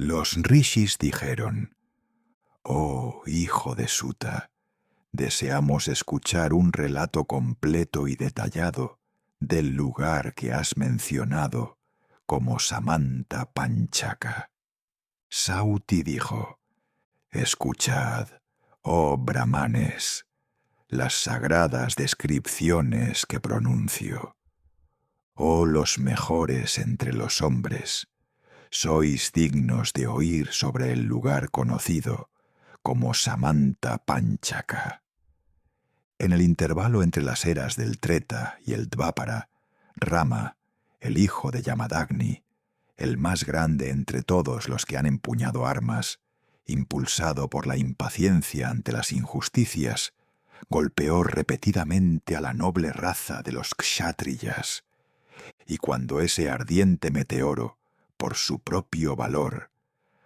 Los rishis dijeron: «Oh, hijo de Suta, deseamos escuchar un relato completo y detallado del lugar que has mencionado como Samanta Panchaka». Sauti dijo: «Escuchad, oh brahmanes, las sagradas descripciones que pronuncio. Oh los mejores entre los hombres, sois dignos de oír sobre el lugar conocido como Samanta Panchaka. En el intervalo entre las eras del Treta y el Dvapara, Rama, el hijo de Yamadagni, el más grande entre todos los que han empuñado armas, impulsado por la impaciencia ante las injusticias, golpeó repetidamente a la noble raza de los kshatriyas, y cuando ese ardiente meteoro, por su propio valor,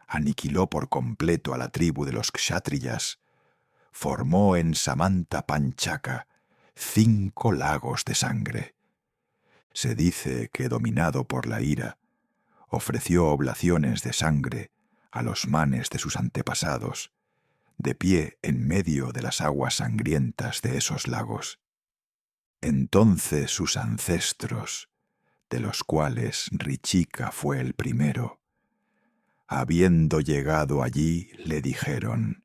aniquiló por completo a la tribu de los kshatriyas, formó en Samanta Panchaka 5 lagos de sangre. Se dice que, dominado por la ira, ofreció oblaciones de sangre a los manes de sus antepasados, de pie en medio de las aguas sangrientas de esos lagos. Entonces sus ancestros, de los cuales Richika fue el primero, habiendo llegado allí, le dijeron: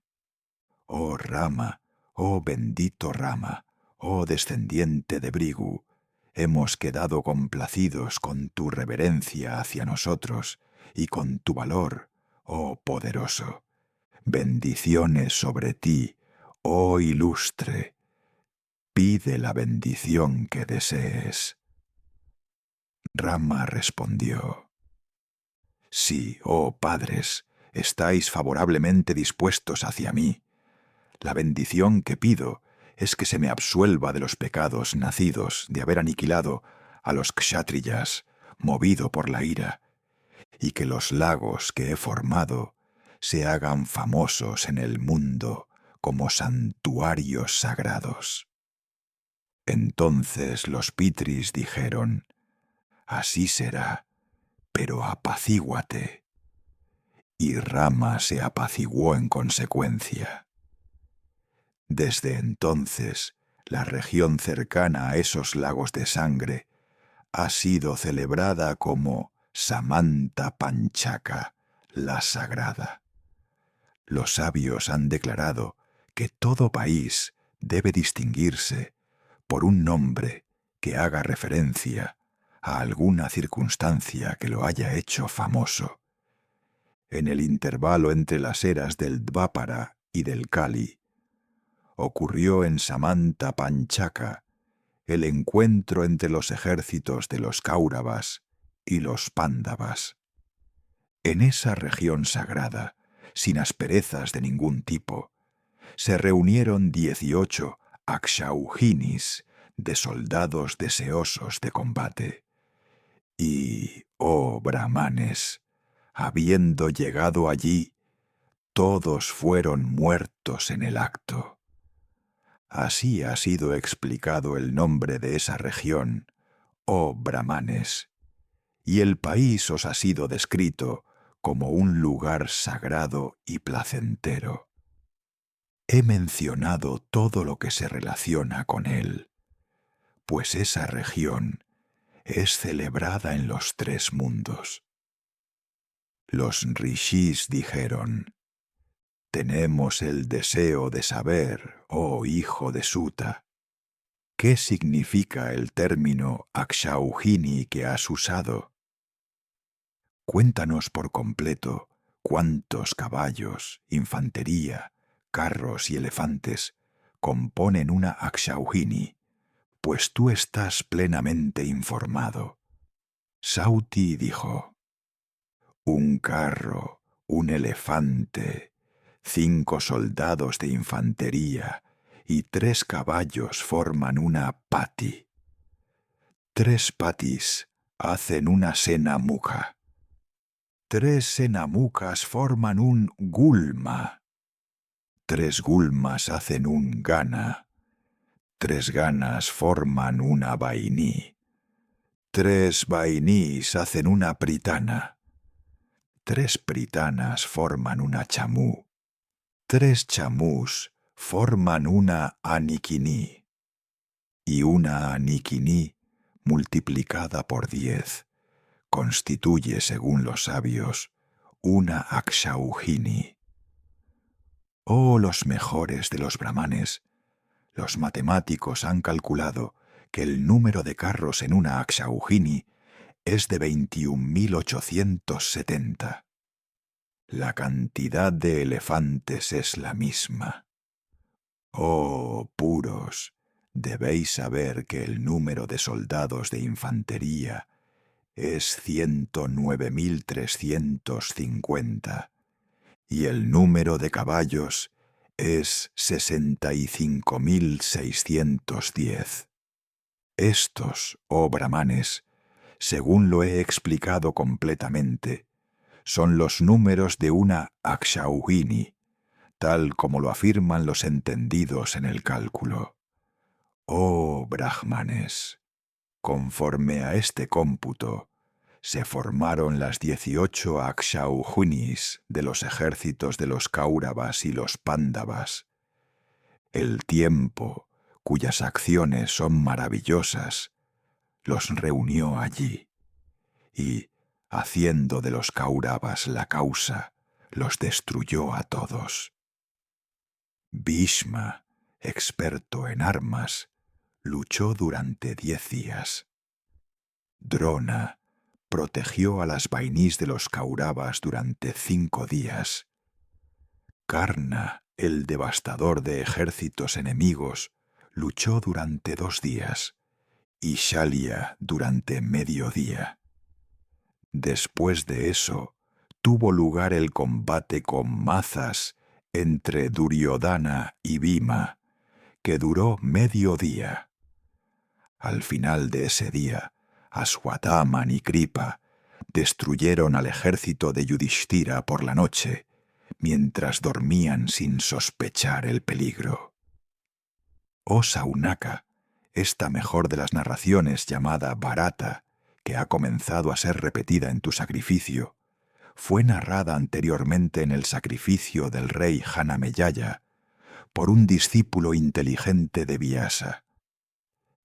«Oh Rama, oh bendito Rama, oh descendiente de Brigu, hemos quedado complacidos con tu reverencia hacia nosotros y con tu valor, oh poderoso. Bendiciones sobre ti, oh ilustre. Pide la bendición que desees». Rama respondió: «Sí, oh padres, estáis favorablemente dispuestos hacia mí. La bendición que pido es que se me absuelva de los pecados nacidos de haber aniquilado a los kshatriyas, movido por la ira, y que los lagos que he formado se hagan famosos en el mundo como santuarios sagrados». Entonces los pitris dijeron: «Así será, pero apacíguate». Y Rama se apaciguó en consecuencia. Desde entonces, la región cercana a esos lagos de sangre ha sido celebrada como Samanta Panchaka, la sagrada. Los sabios han declarado que todo país debe distinguirse por un nombre que haga referencia a alguna circunstancia que lo haya hecho famoso. En el intervalo entre las eras del Dvapara y del Kali, ocurrió en Samanta Panchaka el encuentro entre los ejércitos de los Kauravas y los Pándavas. En esa región sagrada, sin asperezas de ningún tipo, se reunieron 18 akshauhinis de soldados deseosos de combate. Y, oh brahmanes, habiendo llegado allí, todos fueron muertos en el acto. Así ha sido explicado el nombre de esa región, oh brahmanes, y el país os ha sido descrito como un lugar sagrado y placentero. He mencionado todo lo que se relaciona con él, pues esa región es celebrada en los 3 mundos. Los rishis dijeron: «Tenemos el deseo de saber, oh hijo de Suta, ¿qué significa el término akshauhini que has usado? Cuéntanos por completo cuántos caballos, infantería, carros y elefantes componen una akshauhini, pues tú estás plenamente informado». Sauti dijo: «Un carro, un elefante, 5 soldados de infantería y 3 caballos forman una pati. 3 patis hacen una sena mukha. 3 senamukas forman un gulma. 3 gulmas hacen un gana. 3 ganas forman una vaini. 3 vainis hacen una pritana. 3 pritanas forman una chamú. 3 chamús forman una aniquiní. Y una aniquiní multiplicada por 10 constituye, según los sabios, una akshauhini. Oh, los mejores de los brahmanes, los matemáticos han calculado que el número de carros en una akshauhini es de 21.870. La cantidad de elefantes es la misma. Oh, puros, debéis saber que el número de soldados de infantería es 109.350 y el número de caballos es 65.610. Estos, oh brahmanes, según lo he explicado completamente, son los números de una akshauhini, tal como lo afirman los entendidos en el cálculo. Oh brahmanes, conforme a este cómputo, se formaron las 18 akshauhinis de los ejércitos de los Kauravas y los Pándavas. El tiempo, cuyas acciones son maravillosas, los reunió allí, y, haciendo de los Kauravas la causa, los destruyó a todos. Bhishma, experto en armas, luchó durante 10 días. Drona protegió a las vainis de los Kauravas durante 5 días. Karna, el devastador de ejércitos enemigos, luchó durante 2 días, y Shalya durante medio día. Después de eso, tuvo lugar el combate con mazas entre Duryodhana y Bhima, que duró medio día. Al final de ese día, Aswatthama y Kripa destruyeron al ejército de Yudhishthira por la noche, mientras dormían sin sospechar el peligro. Oh Saunaka, esta mejor de las narraciones llamada Bharata, que ha comenzado a ser repetida en tu sacrificio, fue narrada anteriormente en el sacrificio del rey Janameyaya por un discípulo inteligente de Vyasa.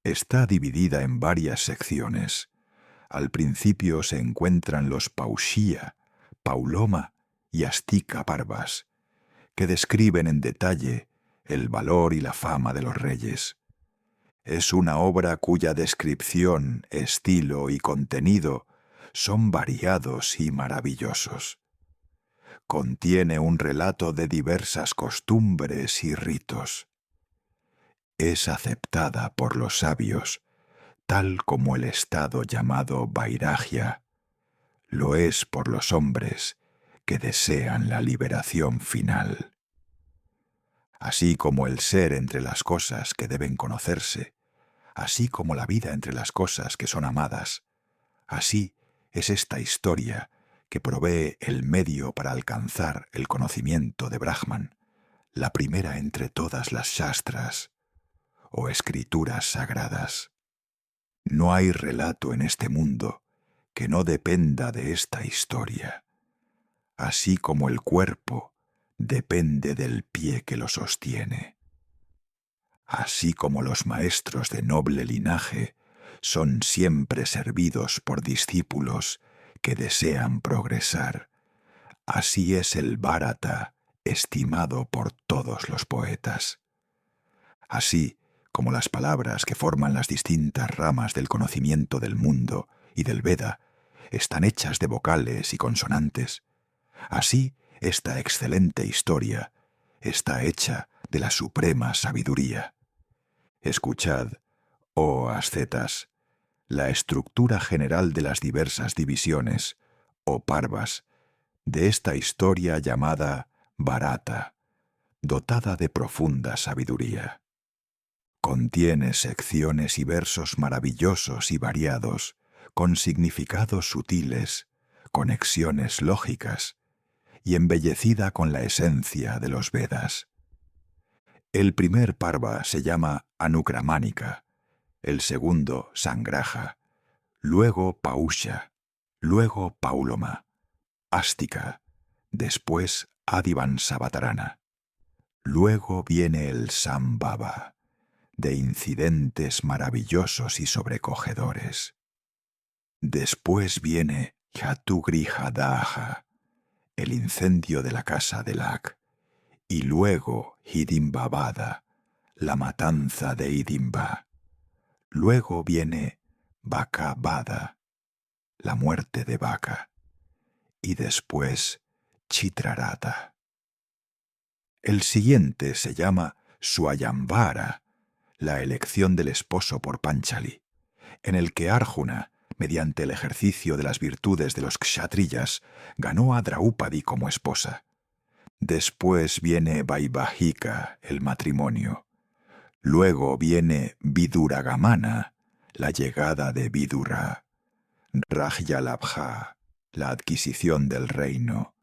Está dividida en varias secciones. Al principio se encuentran los Paushya, Pauloma y Astika Parvas, que describen en detalle el valor y la fama de los reyes. Es una obra cuya descripción, estilo y contenido son variados y maravillosos. Contiene un relato de diversas costumbres y ritos. Es aceptada por los sabios, tal como el estado llamado Vairagya lo es por los hombres que desean la liberación final. Así como el ser entre las cosas que deben conocerse, así como la vida entre las cosas que son amadas, así es esta historia que provee el medio para alcanzar el conocimiento de Brahman, la primera entre todas las shastras o escrituras sagradas. No hay relato en este mundo que no dependa de esta historia, así como el cuerpo depende del pie que lo sostiene. Así como los maestros de noble linaje son siempre servidos por discípulos que desean progresar, así es el Bharata estimado por todos los poetas. Así como las palabras que forman las distintas ramas del conocimiento del mundo y del Veda están hechas de vocales y consonantes, así esta excelente historia está hecha de la suprema sabiduría. Escuchad, oh ascetas, la estructura general de las diversas divisiones, o parvas, de esta historia llamada Bharata, dotada de profunda sabiduría. Contiene secciones y versos maravillosos y variados, con significados sutiles, conexiones lógicas, y embellecida con la esencia de los Vedas. El primer parva se llama Anukramánica, el segundo Sangraha, luego Pausha, luego Pauloma, Ástica, después Adivansabatarana. Luego viene el Sambhava, de incidentes maravillosos y sobrecogedores. Después viene Yatugrihadaha, el incendio de la casa de Lak, y luego Hidimbavada, la matanza de Hidimba. Luego viene Vakavada, la muerte de Vaka, y después Chitrarata. El siguiente se llama Swayamvara, la elección del esposo por Panchali, en el que Arjuna, mediante el ejercicio de las virtudes de los kshatriyas, ganó a Draupadi como esposa. Después viene Vaivahika, el matrimonio. Luego viene Viduragamana, la llegada de Vidura. Rajyalabha, la adquisición del reino.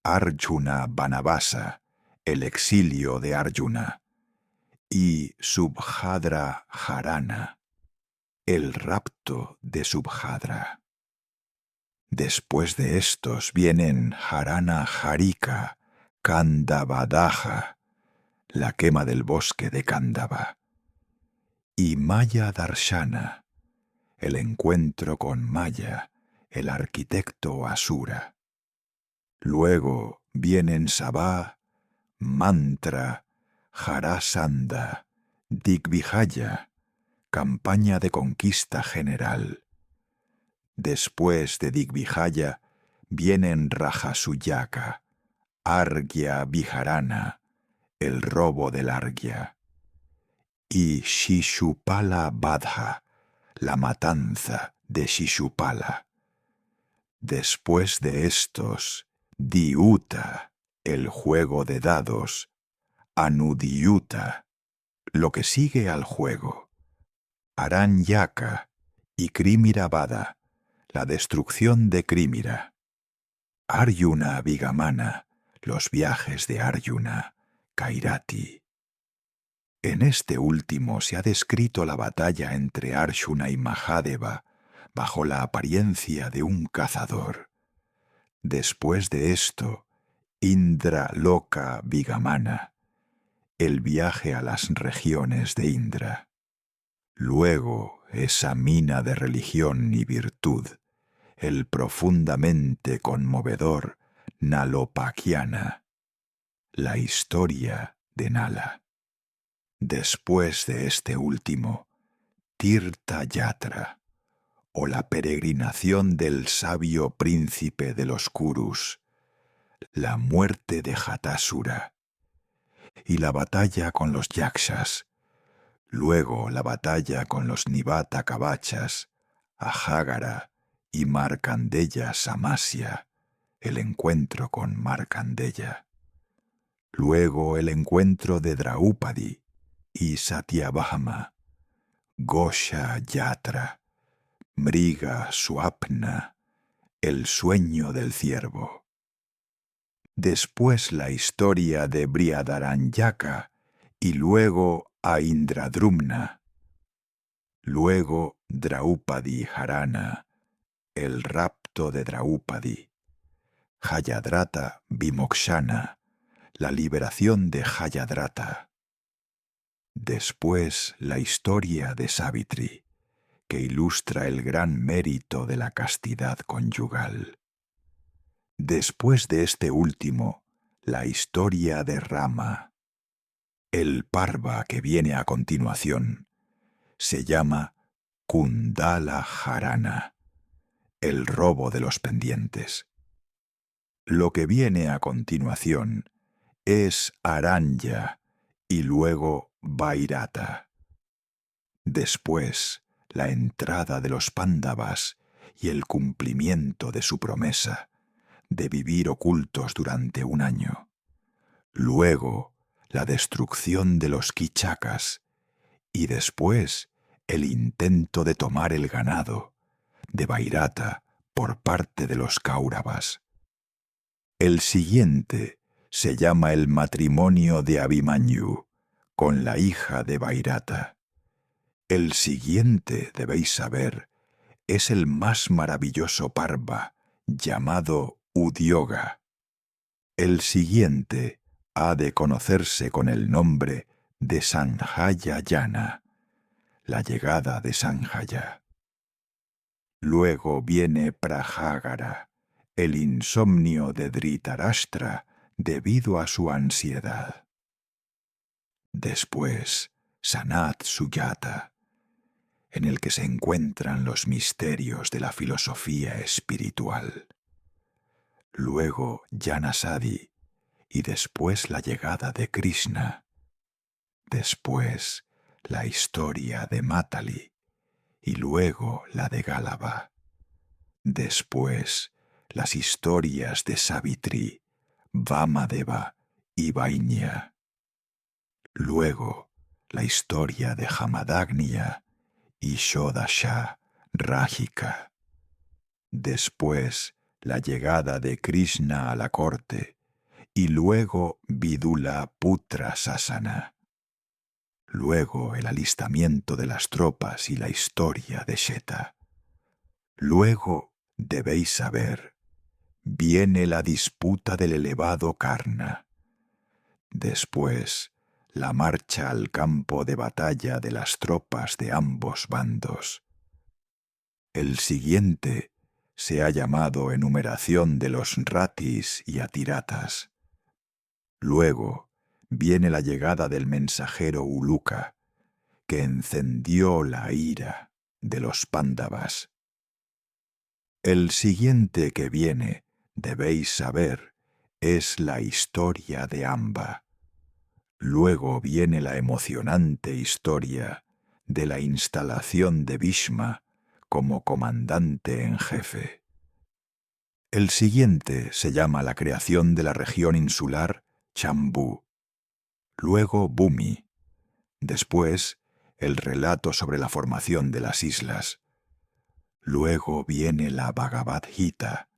Arjuna Vanavasa, el exilio de Arjuna. Y Subhadra Harana, el rapto de Subhadra. Después de estos vienen Harana Harika, Kandavadaha, la quema del bosque de Kandava, y Maya Darshana, el encuentro con Maya, el arquitecto Asura. Luego vienen Sabá, Mantra, Jarasandha, Digvijaya, campaña de conquista general. Después de Digvijaya vienen Rajasuyaka, Argya Viharana, el robo del Argya, y Shishupala Vadha, la matanza de Shishupala. Después de estos, Diuta, el juego de dados, Anudiyuta, lo que sigue al juego, Aranyaka y Krimirabada, la destrucción de Krimira, Arjuna Vigamana, los viajes de Arjuna, Kairati. En este último se ha descrito la batalla entre Arjuna y Mahadeva bajo la apariencia de un cazador. Después de esto, Indra Loka Vigamana, el viaje a las regiones de Indra. Luego, esa mina de religión y virtud, el profundamente conmovedor Nalopakiana, la historia de Nala. Después de este último, Tirtha Yatra, o la peregrinación del sabio príncipe de los Kurus, la muerte de Jatasura, y la batalla con los Yakshas, luego la batalla con los Nivata Kavachas, Ajágara y Markandeya Samasya, el encuentro con Markandeya. Luego el encuentro de Draupadi y Satyabhama, Gosha Yatra, Mriga Swapna, el sueño del ciervo. Después la historia de Brihadaranyaka y luego a Indradrumna. Luego Draupadi Harana, el rapto de Draupadi. Jayadrata Vimokshana, la liberación de Jayadrata. Después la historia de Savitri, que ilustra el gran mérito de la castidad conyugal. Después de este último, la historia de Rama. El Parva que viene a continuación se llama Kundala Harana, el robo de los pendientes. Lo que viene a continuación es Aranya y luego Vairata. Después, la entrada de los Pándavas y el cumplimiento de su promesa de vivir ocultos durante un año. Luego, la destrucción de los Kichakas y después el intento de tomar el ganado de Vairata por parte de los Kauravas. El siguiente se llama el matrimonio de Abhimanyu con la hija de Vairata. El siguiente, debéis saber, es el más maravilloso Parva, llamado Udyoga. El siguiente ha de conocerse con el nombre de Sanjayayana, la llegada de Sanjaya. Luego viene Prajágara, el insomnio de Dhritarashtra debido a su ansiedad. Después, Sanat Suyata, en el que se encuentran los misterios de la filosofía espiritual. Luego Janasadi, y después la llegada de Krishna. Después la historia de Matali, y luego la de Gálaba. Después las historias de Savitri, Vamadeva y Vainya. Luego la historia de Jamadagnya y Shodasha Rágica. Después la llegada de Krishna a la corte y luego Vidula Putra Sasana. Luego el alistamiento de las tropas y la historia de Sheta. Luego, debéis saber, viene la disputa del elevado Karna. Después, la marcha al campo de batalla de las tropas de ambos bandos. El siguiente se ha llamado enumeración de los ratis y atiratas. Luego viene la llegada del mensajero Uluka, que encendió la ira de los Pándavas. El siguiente que viene, debéis saber, es la historia de Amba. Luego viene la emocionante historia de la instalación de Bhishma como comandante en jefe. El siguiente se llama la creación de la región insular Chambú. Luego Bhumi. Después el relato sobre la formación de las islas. Luego viene la Bhagavad Gita.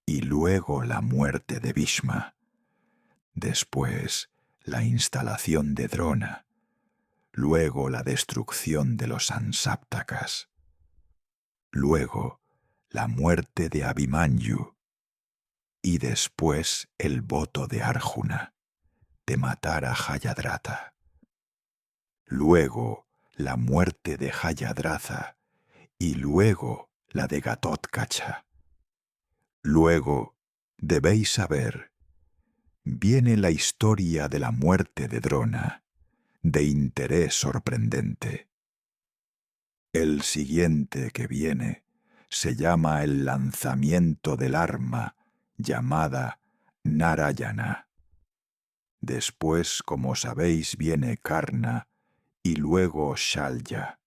Y luego la muerte de Bhishma. Después la instalación de Drona. Luego la destrucción de los Ansaptakas. Luego la muerte de Abhimanyu. Y después el voto de Arjuna de matar a Jayadratha. Luego la muerte de Jayadratha y luego la de Gatotkacha. Luego, debéis saber, viene la historia de la muerte de Drona, de interés sorprendente. El siguiente que viene se llama el lanzamiento del arma llamada Narayana. Después, como sabéis, viene Karna y luego Shalya.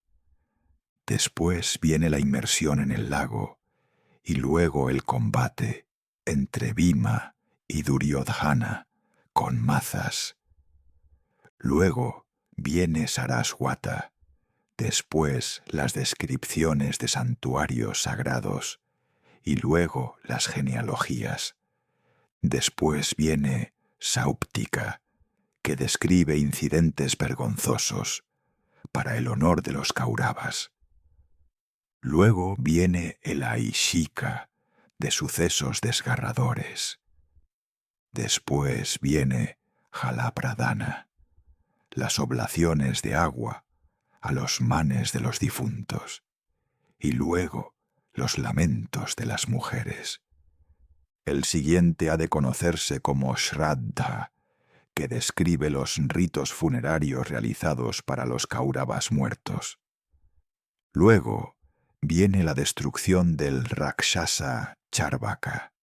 Después viene la inmersión en el lago y luego el combate entre Bhima y Duryodhana con mazas. Luego viene Saraswata. Después las descripciones de santuarios sagrados y luego las genealogías. Después viene Sáuptica, que describe incidentes vergonzosos para el honor de los Kauravas. Luego viene el Aishika, de sucesos desgarradores. Después viene Jalapradana, las oblaciones de agua a los manes de los difuntos, y luego los lamentos de las mujeres. El siguiente ha de conocerse como Shraddha, que describe los ritos funerarios realizados para los Kauravas muertos. Luego viene la destrucción del Rakshasa Charvaka,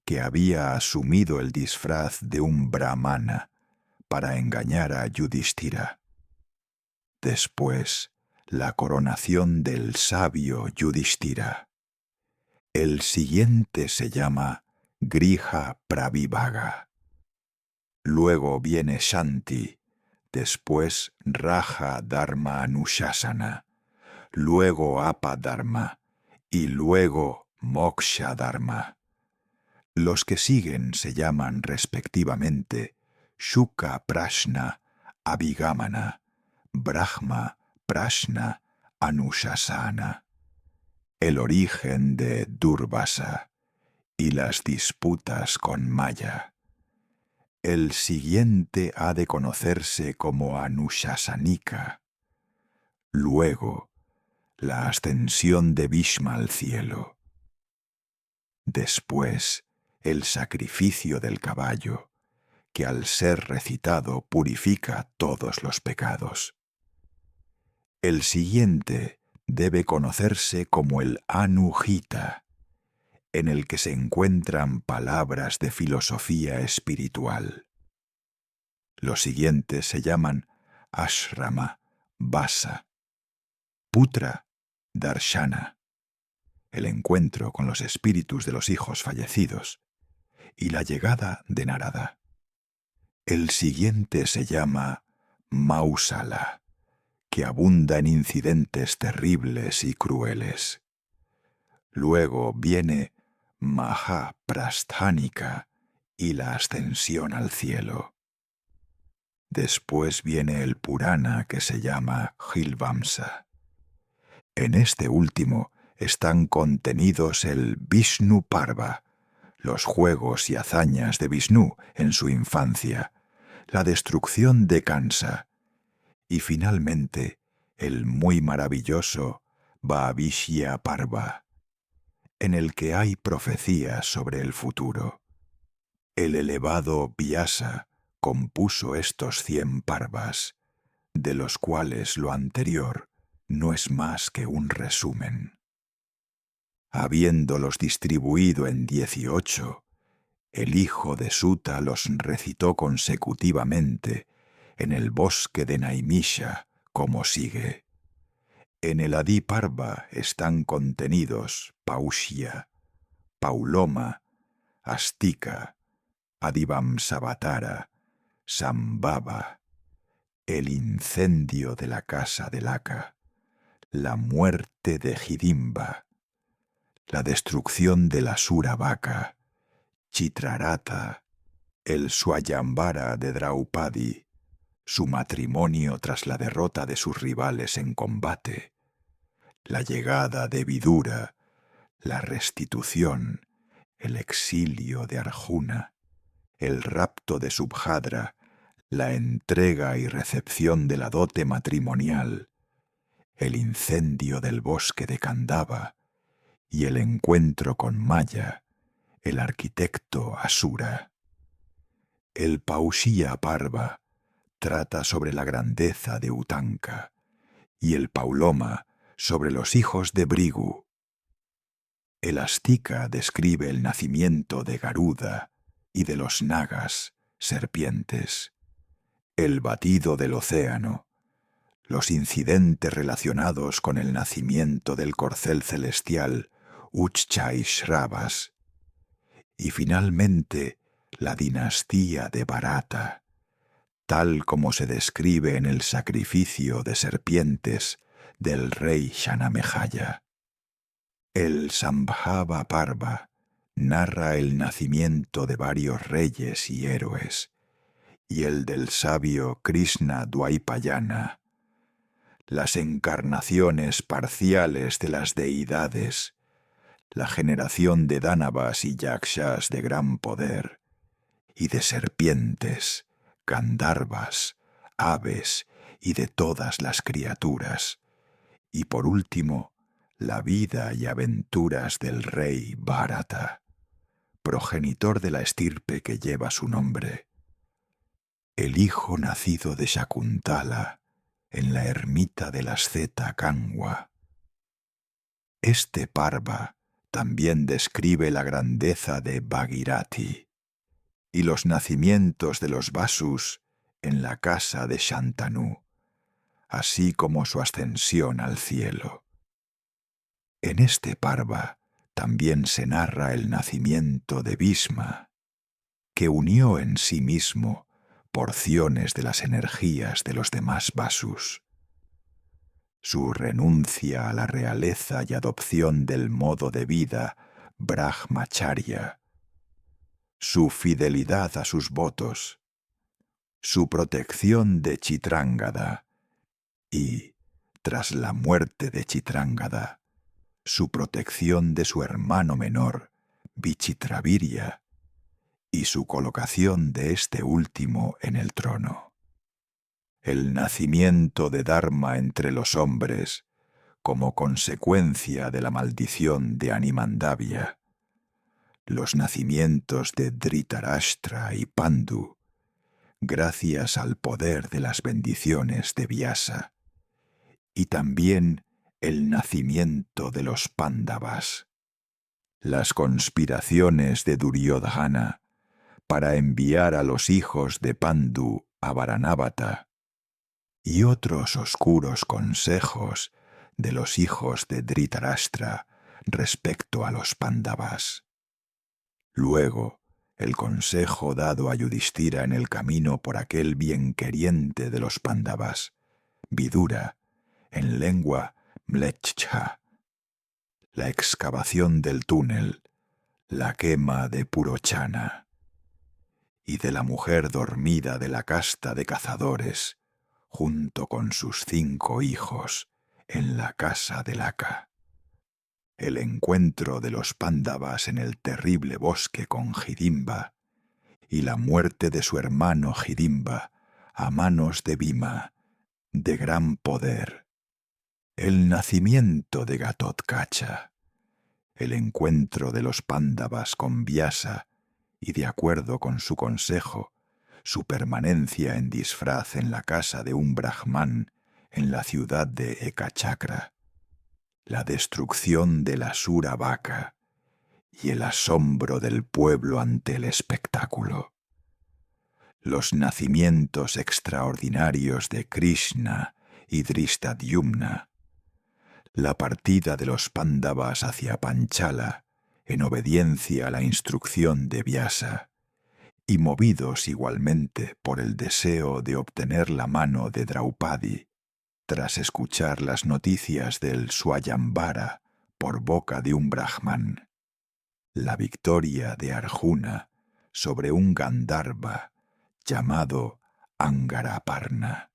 que había asumido el disfraz de un brahmana para engañar a Yudhishthira. Después, la coronación del sabio Yudhishthira. El siguiente se llama Grija Pravibhaga. Luego viene Shanti, después Raja Dharma Anushasana, luego Apadharma y luego Moksha Dharma. Los que siguen se llaman respectivamente Shuka Prashna Abhigamana, Brahma Prashna Anushasana, el origen de Durvasa y las disputas con Maya. El siguiente ha de conocerse como Anushasanika. Luego, la ascensión de Bhishma al cielo. Después, el sacrificio del caballo, que al ser recitado purifica todos los pecados. El siguiente debe conocerse como el Anuhita, en el que se encuentran palabras de filosofía espiritual. Los siguientes se llaman Ashrama, Vasa, Putra, Darshana, el encuentro con los espíritus de los hijos fallecidos, y la llegada de Narada. El siguiente se llama Mausala, que abunda en incidentes terribles y crueles. Luego viene Mahaprasthanika y la ascensión al cielo. Después viene el Purana, que se llama Hilvamsa. En este último están contenidos el Vishnu Parva, los juegos y hazañas de Vishnu en su infancia, la destrucción de Kansa y finalmente el muy maravilloso Bhavishya Parva, en el que hay profecías sobre el futuro. El elevado Vyasa compuso estos 100 parvas, de los cuales lo anterior no es más que un resumen. Habiéndolos distribuido en 18, el hijo de Suta los recitó consecutivamente en el bosque de Naimisha, como sigue. En el Adi Parva están contenidos Paushya, Pauloma, Astika, Adivamsavatara, Sambhava, el incendio de la casa de Laka, la muerte de Hidimba, la destrucción de la Sura Vaca, Chitrarata, el Swayambara de Draupadi, su matrimonio tras la derrota de sus rivales en combate, la llegada de Vidura, la restitución, el exilio de Arjuna, el rapto de Subhadra, la entrega y recepción de la dote matrimonial, el incendio del bosque de Kandava y el encuentro con Maya, el arquitecto Asura. El Paushya Parva trata sobre la grandeza de Utanka y el Pauloma sobre los hijos de Brigu. El Astika describe el nacimiento de Garuda y de los Nagas, serpientes, el batido del océano, los incidentes relacionados con el nacimiento del corcel celestial Uchchaishravas y finalmente la dinastía de Bharata, tal como se describe en el sacrificio de serpientes del rey Shanamejaya. El Sambhava Parva narra el nacimiento de varios reyes y héroes, y el del sabio Krishna Dwaipayana, las encarnaciones parciales de las deidades, la generación de dánavas y yakshas de gran poder, y de serpientes, gandharvas, aves y de todas las criaturas, y por último, la vida y aventuras del rey Bharata, progenitor de la estirpe que lleva su nombre, el hijo nacido de Shakuntala en la ermita del asceta Kanwa. Este Parva también describe la grandeza de Bhagirathi y los nacimientos de los Vasus en la casa de Shantanu, así como su ascensión al cielo. En este Parva también se narra el nacimiento de Bhisma, que unió en sí mismo porciones de las energías de los demás Vasus. Su renuncia a la realeza y adopción del modo de vida Brahmacharya, su fidelidad a sus votos, su protección de Chitrangada y, tras la muerte de Chitrangada, su protección de su hermano menor, Vichitravirya y su colocación de este último en el trono. El nacimiento de Dharma entre los hombres como consecuencia de la maldición de Animandavya, los nacimientos de Dhritarashtra y Pandu, gracias al poder de las bendiciones de Vyasa, y también el nacimiento de los Pándavas, las conspiraciones de Duryodhana para enviar a los hijos de Pandu a Varanavata, y otros oscuros consejos de los hijos de Dhritarashtra respecto a los Pándavas. Luego, el consejo dado a Yudhishthira en el camino por aquel bienqueriente de los Pándavas, Vidura, en lengua mlechcha, la excavación del túnel, la quema de Purochana, y de la mujer dormida de la casta de cazadores, junto con sus 5 hijos, en la casa de Laka. El encuentro de los Pándavas en el terrible bosque con Hidimba y la muerte de su hermano Hidimba a manos de Bhima, de gran poder. El nacimiento de Gatotkacha, el encuentro de los Pándavas con Vyasa y, de acuerdo con su consejo, su permanencia en disfraz en la casa de un brahmán en la ciudad de Ekachakra, la destrucción de la Sura Vaca y el asombro del pueblo ante el espectáculo. Los nacimientos extraordinarios de Krishna y Drishtadyumna, la partida de los Pándavas hacia Panchala en obediencia a la instrucción de Vyasa, y movidos igualmente por el deseo de obtener la mano de Draupadi, tras escuchar las noticias del Swayamvara por boca de un brahman, la victoria de Arjuna sobre un Gandharva llamado Angaraparna,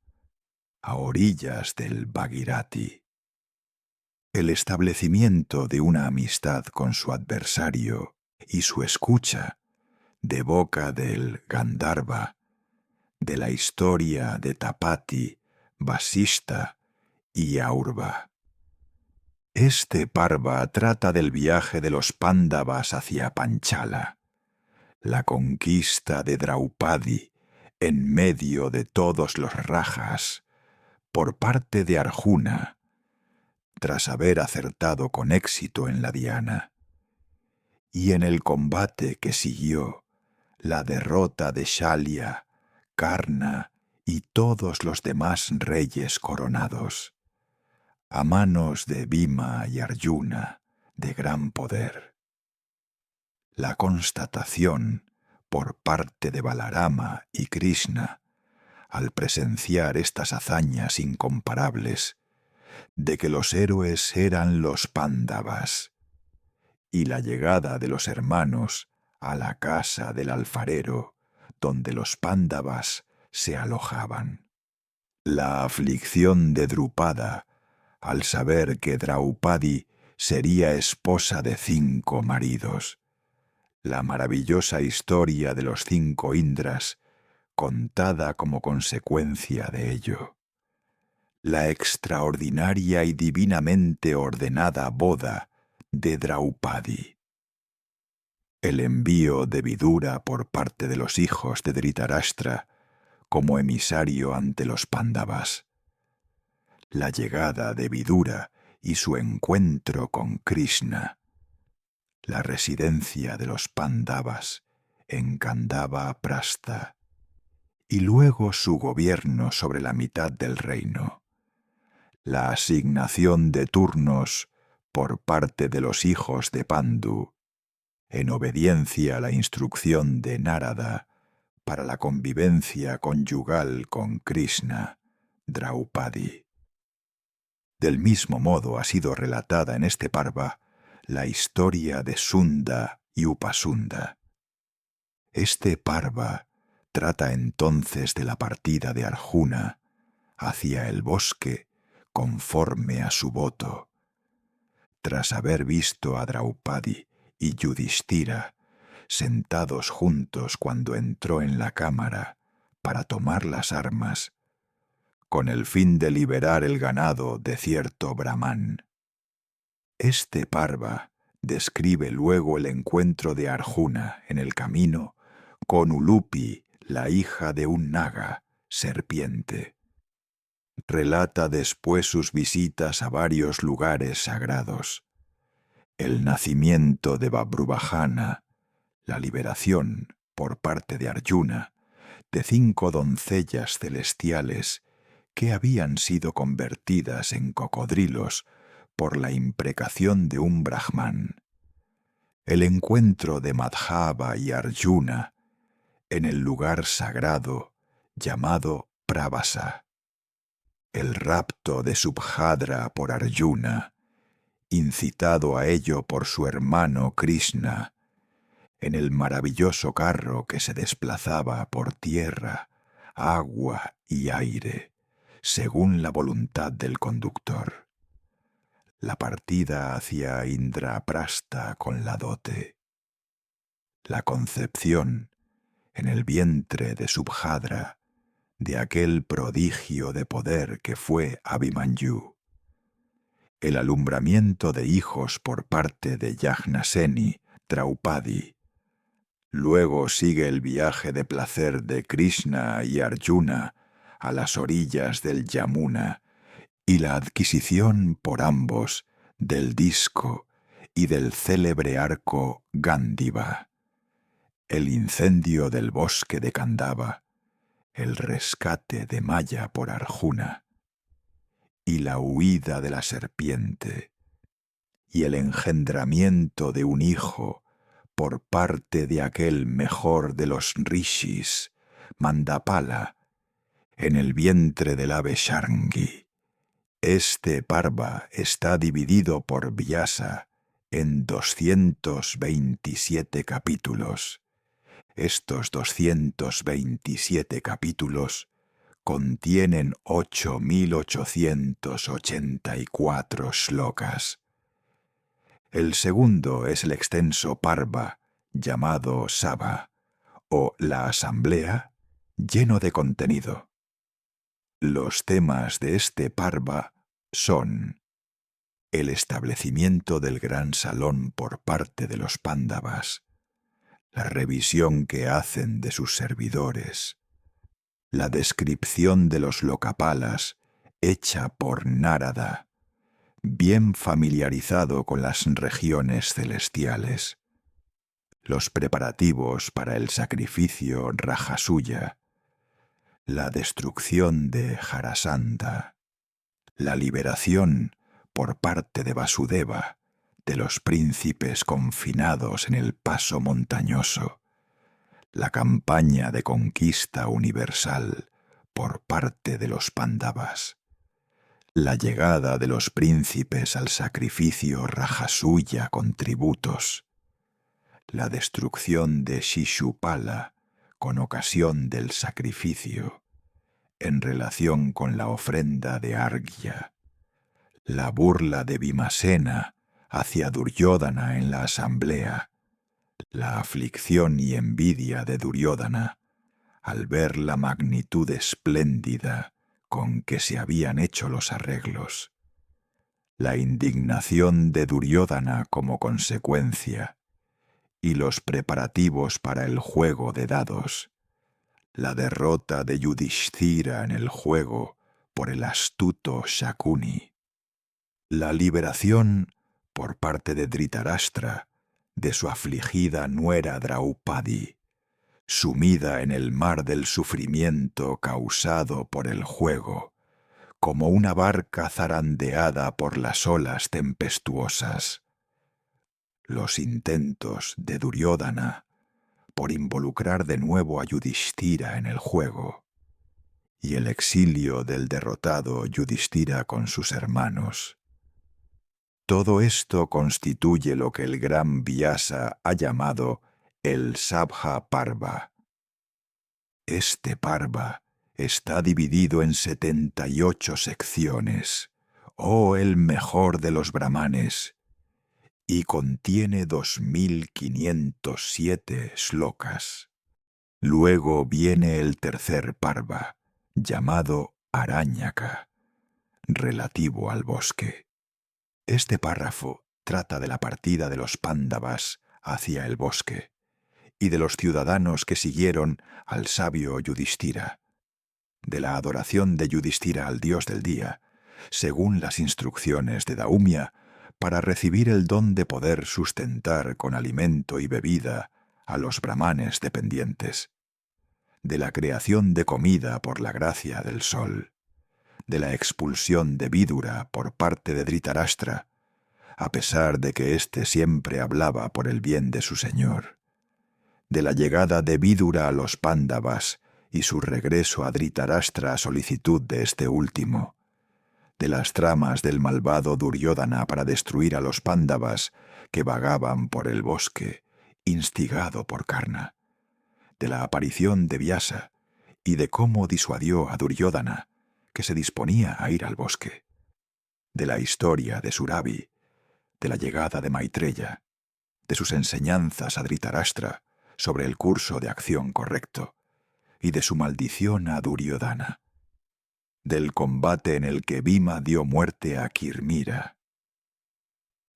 a orillas del Bhagirati, el establecimiento de una amistad con su adversario y su escucha de boca del Gandharva de la historia de Tapati, Vasishta y Aurva. Este Parva trata del viaje de los Pándavas hacia Panchala, la conquista de Draupadi en medio de todos los rajas por parte de Arjuna, tras haber acertado con éxito en la diana, y en el combate que siguió, la derrota de Shalya, Karna y todos los demás reyes coronados, a manos de Bhima y Arjuna, de gran poder. La constatación por parte de Balarama y Krishna, al presenciar estas hazañas incomparables, de que los héroes eran los Pándavas, y la llegada de los hermanos a la casa del alfarero, donde los Pándavas se alojaban. La aflicción de Drupada, al saber que Draupadi sería esposa de 5 maridos. La maravillosa historia de los 5 Indras, contada como consecuencia de ello. La extraordinaria y divinamente ordenada boda de Draupadi. El envío de Vidura por parte de los hijos de Dhritarashtra como emisario ante los Pándavas. La llegada de Vidura y su encuentro con Krishna. La residencia de los Pándavas en Kandava Prastha y luego su gobierno sobre la mitad del reino. La asignación de turnos por parte de los hijos de Pandu en obediencia a la instrucción de Narada para la convivencia conyugal con Krishna, Draupadi. Del mismo modo ha sido relatada en este Parva la historia de Sunda y Upasunda. Este Parva trata entonces de la partida de Arjuna hacia el bosque conforme a su voto, tras haber visto a Draupadi y Yudhishthira, sentados juntos cuando entró en la cámara para tomar las armas, con el fin de liberar el ganado de cierto Brahmán. Este Parva describe luego el encuentro de Arjuna en el camino con Ulupi, la hija de un naga, serpiente. Relata después sus visitas a varios lugares sagrados, el nacimiento de Babrubajana, la liberación, por parte de Arjuna, de 5 doncellas celestiales que habían sido convertidas en cocodrilos por la imprecación de un brahmán, el encuentro de Madhava y Arjuna en el lugar sagrado llamado Pravasa, el rapto de Subhadra por Arjuna, incitado a ello por su hermano Krishna, en el maravilloso carro que se desplazaba por tierra, agua y aire, según la voluntad del conductor. La partida hacia Indraprasta con la dote. La concepción, en el vientre de Subhadra, de aquel prodigio de poder que fue Abhimanyu. El alumbramiento de hijos por parte de Yagnaseni, Draupadi. Luego sigue el viaje de placer de Krishna y Arjuna a las orillas del Yamuna y la adquisición por ambos del disco y del célebre arco Gándiva, el incendio del bosque de Kandava, el rescate de Maya por Arjuna y la huida de la serpiente y el engendramiento de un hijo por parte de aquel mejor de los rishis, Mandapala, en el vientre del ave Sharngi. Este Parva está dividido por Vyasa en 227 capítulos. Estos 227 capítulos contienen 8.884 shlokas. El segundo es el extenso Parva, llamado Sabha, o la asamblea, lleno de contenido. Los temas de este Parva son el establecimiento del gran salón por parte de los Pándavas, la revisión que hacen de sus servidores, la descripción de los Lokapalas hecha por Nárada, bien familiarizado con las regiones celestiales, los preparativos para el sacrificio Rajasuya, la destrucción de Jarasandha, la liberación por parte de Vasudeva de los príncipes confinados en el paso montañoso, la campaña de conquista universal por parte de los Pándavas, la llegada de los príncipes al sacrificio Rajasuya con tributos, la destrucción de Shishupala con ocasión del sacrificio, en relación con la ofrenda de Argya, la burla de Bhimasena hacia Duryodhana en la asamblea, la aflicción y envidia de Duryodhana al ver la magnitud espléndida con que se habían hecho los arreglos, la indignación de Duryodhana como consecuencia y los preparativos para el juego de dados, la derrota de Yudhishthira en el juego por el astuto Shakuni, la liberación por parte de Dhritarashtra de su afligida nuera Draupadi, sumida en el mar del sufrimiento causado por el juego, como una barca zarandeada por las olas tempestuosas. Los intentos de Duryodhana por involucrar de nuevo a Yudhishthira en el juego, y el exilio del derrotado Yudhishthira con sus hermanos. Todo esto constituye lo que el gran Vyasa ha llamado el Sabha Parva. Este Parva está dividido en 78 secciones, oh el mejor de los brahmanes, y contiene 2507 shlokas. Luego viene el tercer parva, llamado Aranyaka, relativo al bosque. Este párrafo trata de la partida de los Pándavas hacia el bosque y de los ciudadanos que siguieron al sabio Yudhishthira, de la adoración de Yudhishthira al dios del día, según las instrucciones de Daumya, para recibir el don de poder sustentar con alimento y bebida a los brahmanes dependientes, de la creación de comida por la gracia del sol, de la expulsión de Vidura por parte de Dhritarashtra, a pesar de que éste siempre hablaba por el bien de su señor, de la llegada de Vidura a los Pándavas y su regreso a Dhritarashtra a solicitud de este último, de las tramas del malvado Duryodhana para destruir a los Pándavas que vagaban por el bosque, instigado por Karna, de la aparición de Vyasa y de cómo disuadió a Duryodhana, que se disponía a ir al bosque, de la historia de Surabi, de la llegada de Maitreya, de sus enseñanzas a Dhritarashtra sobre el curso de acción correcto y de su maldición a Duryodhana, del combate en el que Bhima dio muerte a Kirmira.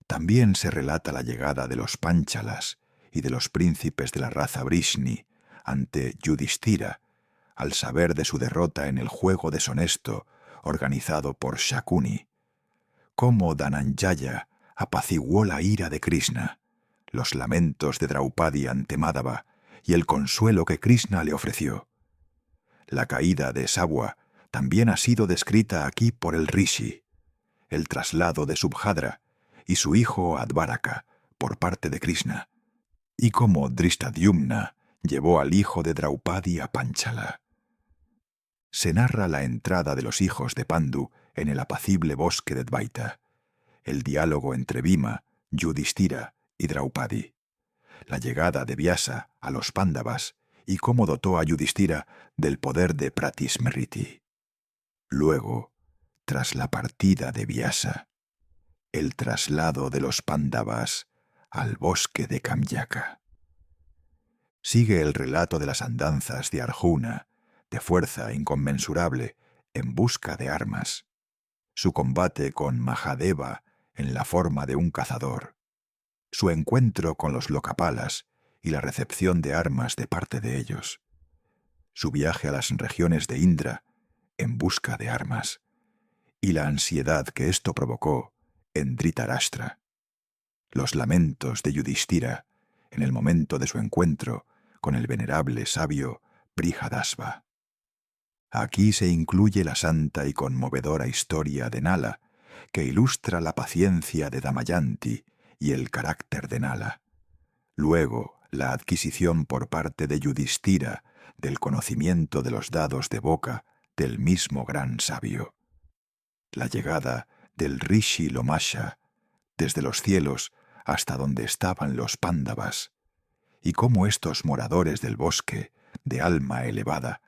También se relata la llegada de los Pánchalas y de los príncipes de la raza Vrishni ante Yudhishthira al saber de su derrota en el juego deshonesto organizado por Shakuni, cómo Dhananjaya apaciguó la ira de Krishna, los lamentos de Draupadi ante Madhava y el consuelo que Krishna le ofreció. La caída de Sabwa también ha sido descrita aquí por el Rishi, el traslado de Subhadra y su hijo Advaraka por parte de Krishna, y cómo Drishtadyumna llevó al hijo de Draupadi a Panchala. Se narra la entrada de los hijos de Pandu en el apacible bosque de Dvaita, el diálogo entre Bhima, Yudhishthira y Draupadi, la llegada de Vyasa a los Pándavas y cómo dotó a Yudhishthira del poder de Pratismriti. Luego, tras la partida de Vyasa, el traslado de los Pándavas al bosque de Kamyaka. Sigue el relato de las andanzas de Arjuna, de fuerza inconmensurable, en busca de armas, su combate con Mahadeva en la forma de un cazador, su encuentro con los Lokapalas y la recepción de armas de parte de ellos, su viaje a las regiones de Indra en busca de armas, y la ansiedad que esto provocó en Dhritarashtra, los lamentos de Yudhishthira en el momento de su encuentro con el venerable sabio Brihadasva. Aquí se incluye la santa y conmovedora historia de Nala, que ilustra la paciencia de Damayanti y el carácter de Nala. Luego, la adquisición por parte de Yudhishthira del conocimiento de los dados de boca del mismo gran sabio. La llegada del Rishi Lomasha desde los cielos hasta donde estaban los Pándavas, y cómo estos moradores del bosque, de alma elevada,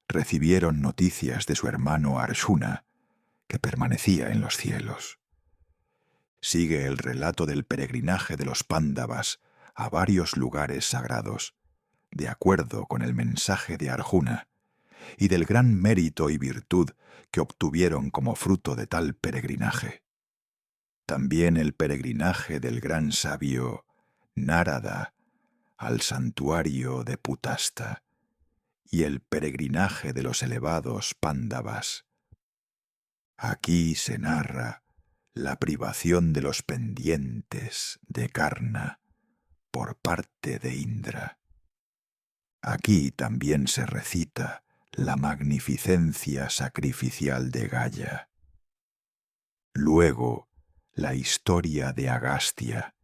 recibieron noticias de su hermano Arjuna, que permanecía en los cielos. Sigue el relato del peregrinaje de los Pándavas a varios lugares sagrados, de acuerdo con el mensaje de Arjuna, y del gran mérito y virtud que obtuvieron como fruto de tal peregrinaje. También el peregrinaje del gran sabio Narada al santuario de Putasta, y el peregrinaje de los elevados Pándavas. Aquí se narra la privación de los pendientes de Karna por parte de Indra. Aquí también se recita la magnificencia sacrificial de Gaya. Luego, la historia de Agastya,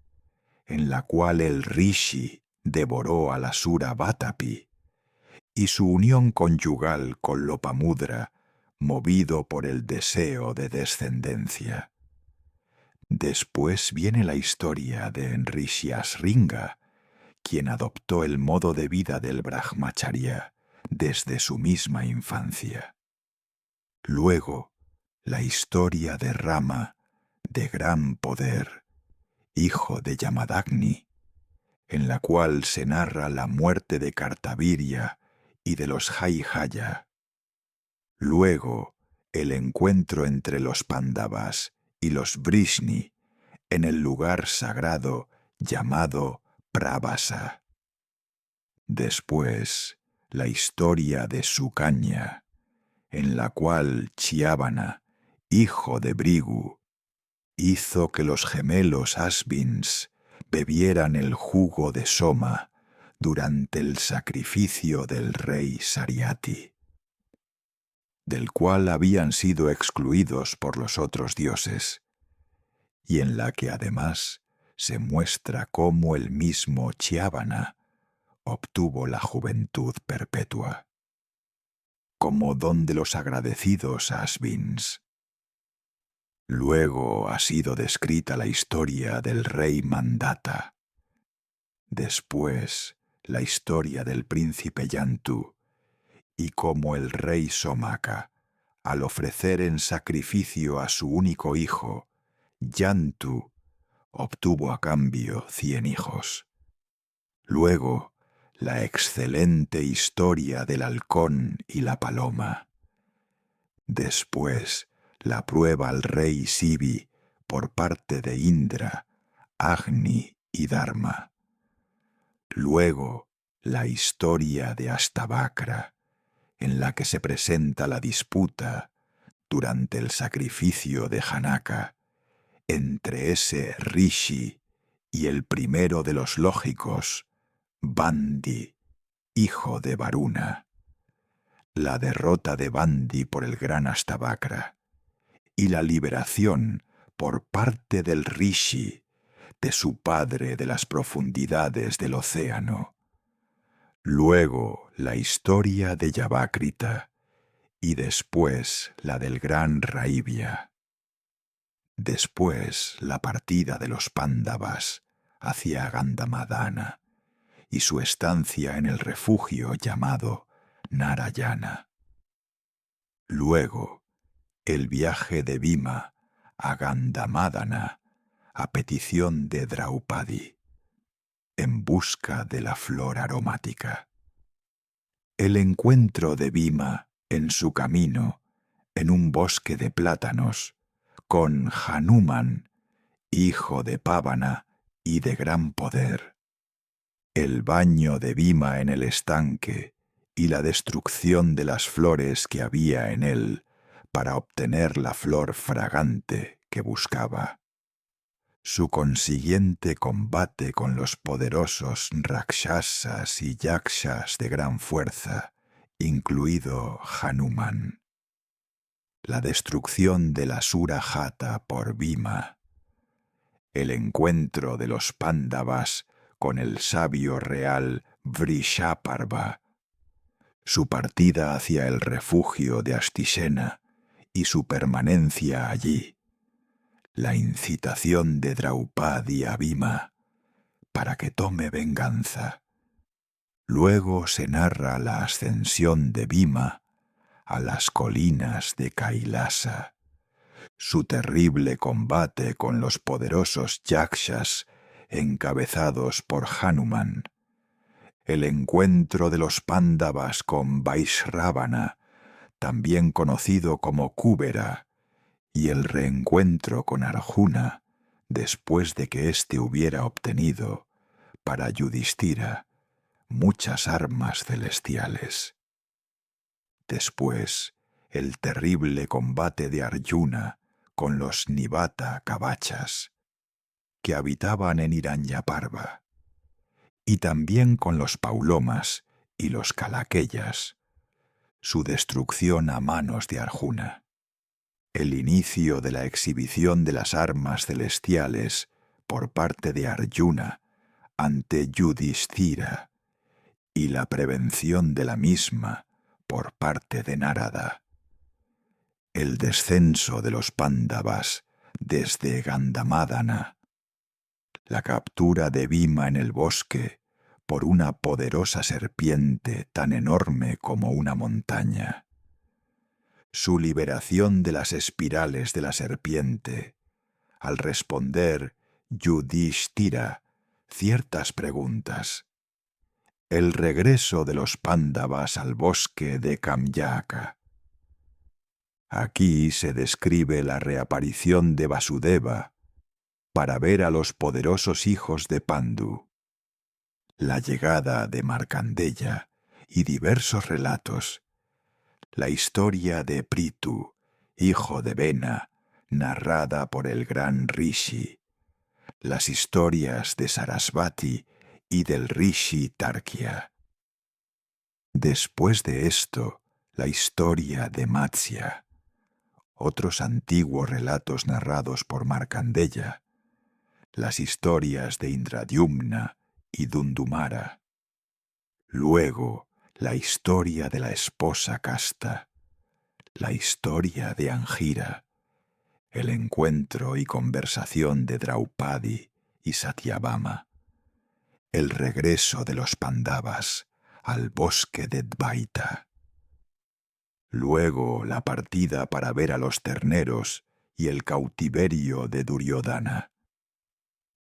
en la cual el Rishi devoró al asura Vatapi, y su unión conyugal con Lopamudra, movido por el deseo de descendencia. Después viene la historia de Rishyasringa, quien adoptó el modo de vida del Brahmacharya desde su misma infancia. Luego, la historia de Rama, de gran poder, hijo de Yamadagni, en la cual se narra la muerte de Kartavirya y de los Jayjaya. Luego, el encuentro entre los Pándavas y los Vrishni en el lugar sagrado llamado Pravasa. Después, la historia de Sukanya, en la cual Chiavana, hijo de Brigu, hizo que los gemelos Asvins bebieran el jugo de Soma durante el sacrificio del rey Sariati, del cual habían sido excluidos por los otros dioses, y en la que además se muestra cómo el mismo Chiavana obtuvo la juventud perpetua, como don de los agradecidos Asvins. Luego ha sido descrita la historia del rey Mandata. Después, la historia del príncipe Yantu y cómo el rey Somaka, al ofrecer en sacrificio a su único hijo, Yantu, obtuvo a cambio 100 hijos. Luego, la excelente historia del halcón y la paloma. Después, la prueba al rey Sivi por parte de Indra, Agni y Dharma. Luego, la historia de Astavakra, en la que se presenta la disputa durante el sacrificio de Janaka entre ese Rishi y el primero de los lógicos, Bandi, hijo de Varuna. La derrota de Bandi por el gran Astavakra y la liberación por parte del Rishi de su padre de las profundidades del océano. Luego la historia de Yavakrita y después la del gran Raivya. Después la partida de los Pándavas hacia Gandamadana y su estancia en el refugio llamado Narayana. Luego el viaje de Bhima a Gandamadana a petición de Draupadi, en busca de la flor aromática. El encuentro de Bhima en su camino, en un bosque de plátanos, con Hanuman, hijo de Pávana y de gran poder. El baño de Bhima en el estanque y la destrucción de las flores que había en él para obtener la flor fragante que buscaba. Su consiguiente combate con los poderosos Rakshasas y Yakshas de gran fuerza, incluido Hanuman. La destrucción del Asura Jata por Bhima. El encuentro de los Pándavas con el sabio real Vrishaparva. Su partida hacia el refugio de Astisena y su permanencia allí. La incitación de Draupadi a Bhima para que tome venganza. Luego se narra la ascensión de Bhima a las colinas de Kailasa, su terrible combate con los poderosos Yakshas encabezados por Hanuman, el encuentro de los Pándavas con Vaisravana, también conocido como Kúbera, y el reencuentro con Arjuna después de que éste hubiera obtenido, para Yudhishthira, muchas armas celestiales. Después, el terrible combate de Arjuna con los Nivata Kavachas, que habitaban en Hiranyaparva, y también con los Paulomas y los Kalakeyas, su destrucción a manos de Arjuna. El inicio de la exhibición de las armas celestiales por parte de Arjuna ante Yudhishthira y la prevención de la misma por parte de Narada. El descenso de los Pándavas desde Gandamadana. La captura de Bhima en el bosque por una poderosa serpiente tan enorme como una montaña. Su liberación de las espirales de la serpiente, al responder Yudhishthira ciertas preguntas. El regreso de los Pándavas al bosque de Kamyaka. Aquí se describe la reaparición de Vasudeva para ver a los poderosos hijos de Pandu, la llegada de Markandeya y diversos relatos, la historia de Prithu, hijo de Vena, narrada por el gran Rishi, las historias de Sarasvati y del Rishi Tarkya. Después de esto, la historia de Matsya, otros antiguos relatos narrados por Markandeya, las historias de Indradyumna y Dundumara. Luego, la historia de la esposa Kasta, la historia de Angira, el encuentro y conversación de Draupadi y Satyabhama, el regreso de los Pandavas al bosque de Dvaita. Luego la partida para ver a los terneros y el cautiverio de Duryodhana.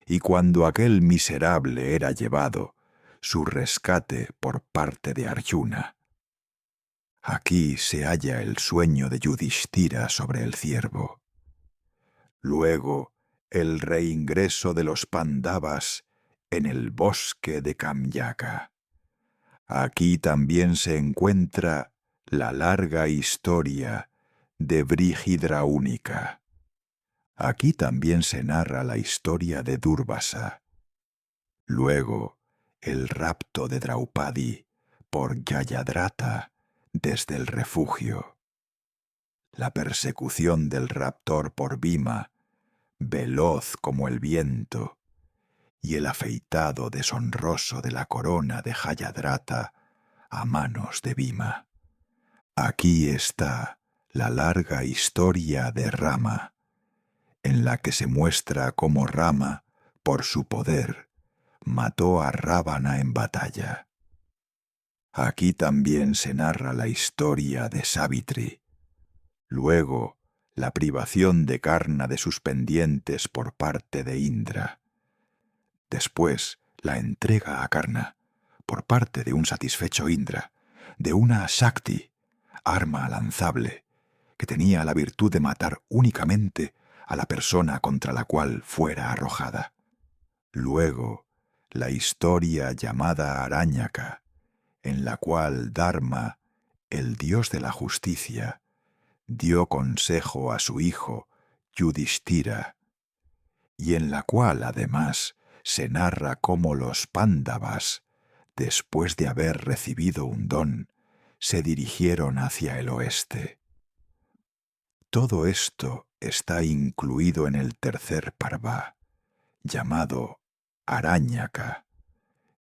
Y cuando aquel miserable era llevado, su rescate por parte de Arjuna. Aquí se halla el sueño de Yudhishthira sobre el ciervo. Luego, el reingreso de los Pandavas en el bosque de Kamyaka. Aquí también se encuentra la larga historia de Brihidraúnika. Aquí también se narra la historia de Durvasa. Luego, el rapto de Draupadi por Yayadratha desde el refugio. La persecución del raptor por Bhima, veloz como el viento, y el afeitado deshonroso de la corona de Jayadratha a manos de Bhima. Aquí está la larga historia de Rama, en la que se muestra cómo Rama, por su poder, mató a Rávana en batalla. Aquí también se narra la historia de Savitri. Luego, la privación de Karna de sus pendientes por parte de Indra. Después, la entrega a Karna, por parte de un satisfecho Indra, de una Shakti, arma lanzable, que tenía la virtud de matar únicamente a la persona contra la cual fuera arrojada. Luego, la historia llamada Aranyaka, en la cual Dharma, el dios de la justicia, dio consejo a su hijo Yudhishthira, y en la cual además se narra cómo los Pándavas, después de haber recibido un don, se dirigieron hacia el oeste. Todo esto está incluido en el tercer parvá, llamado Aranyaka,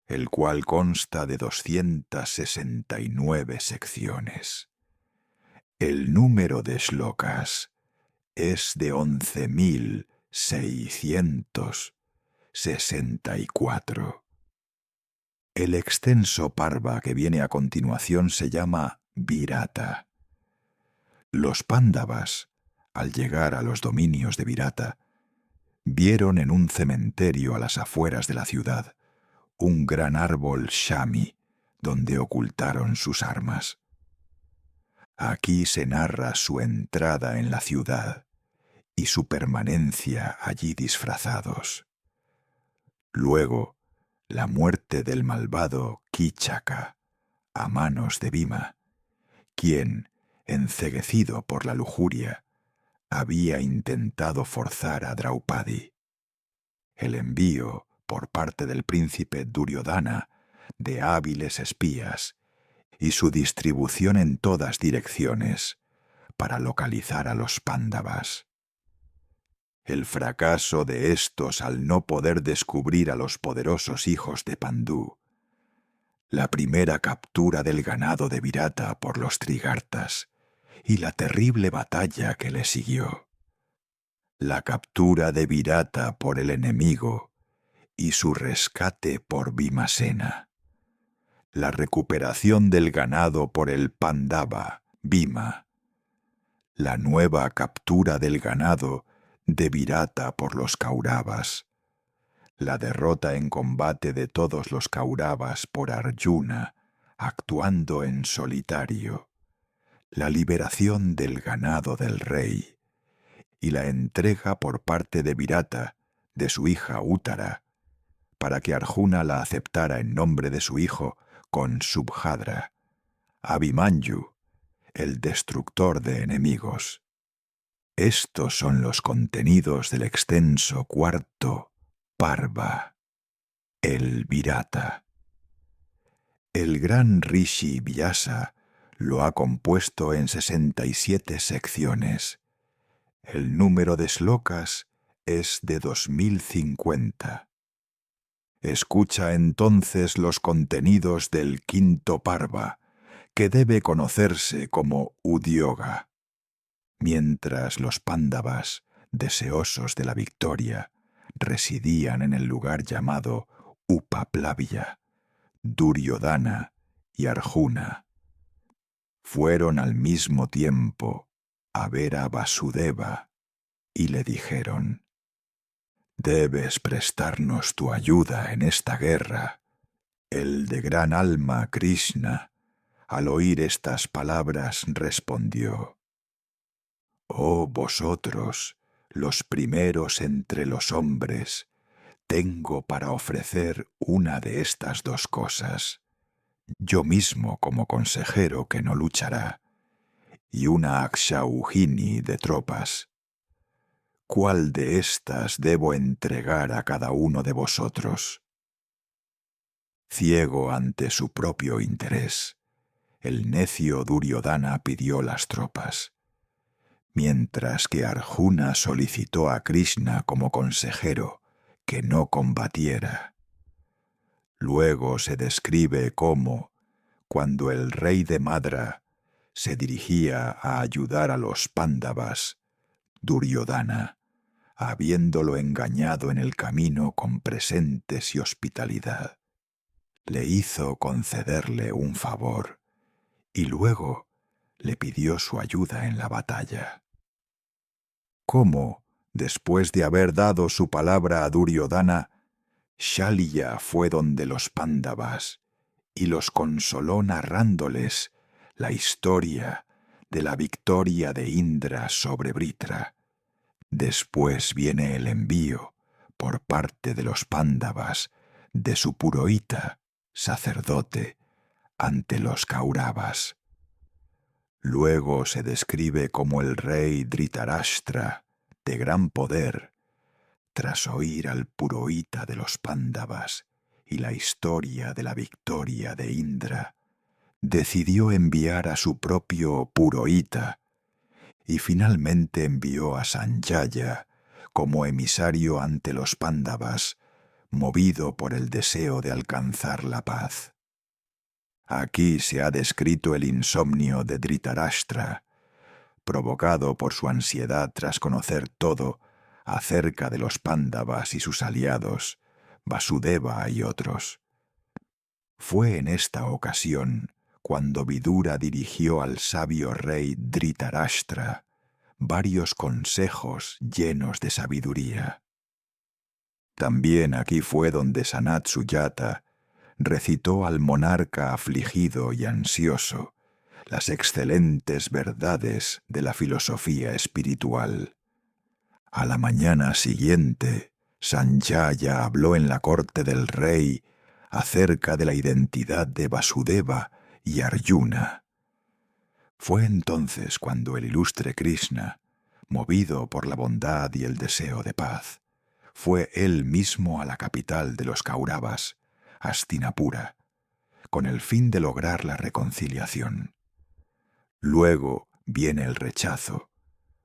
el cual consta de 269 secciones. El número de shlokas es de 11.664. El extenso parva que viene a continuación se llama Virata. Los Pándavas, al llegar a los dominios de Virata, vieron en un cementerio a las afueras de la ciudad un gran árbol Shami, donde ocultaron sus armas. Aquí se narra su entrada en la ciudad y su permanencia allí disfrazados. Luego, la muerte del malvado Kichaka a manos de Bhima, quien, enceguecido por la lujuria, había intentado forzar a Draupadi. El envío, por parte del príncipe Duryodhana, de hábiles espías, y su distribución en todas direcciones para localizar a los Pándavas. El fracaso de estos al no poder descubrir a los poderosos hijos de Pandú. La primera captura del ganado de Virata por los Trigartas y la terrible batalla que le siguió. La captura de Virata por el enemigo y su rescate por Bhimasena. La recuperación del ganado por el Pandava, Bhima. La nueva captura del ganado de Virata por los Kauravas, la derrota en combate de todos los Kauravas por Arjuna, actuando en solitario, la liberación del ganado del rey y la entrega por parte de Virata de su hija Úttara, para que Arjuna la aceptara en nombre de su hijo con Subhadra, Abhimanyu, el destructor de enemigos. Estos son los contenidos del extenso cuarto Parva, el Virata. El gran Rishi Vyasa lo ha compuesto en 67 secciones. El número de slokas es de 2050. Escucha entonces los contenidos del quinto Parva, que debe conocerse como Udyoga. Mientras los Pándavas, deseosos de la victoria, residían en el lugar llamado Upaplavya, Duryodhana y Arjuna fueron al mismo tiempo a ver a Vasudeva y le dijeron: «Debes prestarnos tu ayuda en esta guerra». El de gran alma Krishna, al oír estas palabras, respondió: «Oh vosotros, los primeros entre los hombres, tengo para ofrecer una de estas dos cosas, yo mismo como consejero que no luchará, y una Akshauhini de tropas. ¿Cuál de estas debo entregar a cada uno de vosotros?» Ciego ante su propio interés, el necio Duryodhana pidió las tropas, mientras que Arjuna solicitó a Krishna como consejero que no combatiera. Luego se describe cómo, cuando el rey de Madra se dirigía a ayudar a los Pándavas, Duryodhana, habiéndolo engañado en el camino con presentes y hospitalidad, le hizo concederle un favor y luego le pidió su ayuda en la batalla. Cómo, después de haber dado su palabra a Duryodhana, Shalya fue donde los Pándavas y los consoló narrándoles la historia de la victoria de Indra sobre Vritra. Después viene el envío, por parte de los Pándavas, de su Purohita, sacerdote, ante los Kauravas. Luego se describe cómo el rey Dhritarashtra, de gran poder, tras oír al Purohita de los Pándavas y la historia de la victoria de Indra, decidió enviar a su propio Purohita y finalmente envió a Sanjaya como emisario ante los Pándavas, movido por el deseo de alcanzar la paz. Aquí se ha descrito el insomnio de Dhritarashtra, provocado por su ansiedad tras conocer todo acerca de los Pándavas y sus aliados, Vasudeva y otros. Fue en esta ocasión cuando Vidura dirigió al sabio rey Dhritarashtra varios consejos llenos de sabiduría. También aquí fue donde Sanat Sujata recitó al monarca afligido y ansioso las excelentes verdades de la filosofía espiritual. A la mañana siguiente, Sanjaya habló en la corte del rey acerca de la identidad de Vasudeva y Arjuna. Fue entonces cuando el ilustre Krishna, movido por la bondad y el deseo de paz, fue él mismo a la capital de los Kauravas, Hastinapura, con el fin de lograr la reconciliación. Luego viene el rechazo,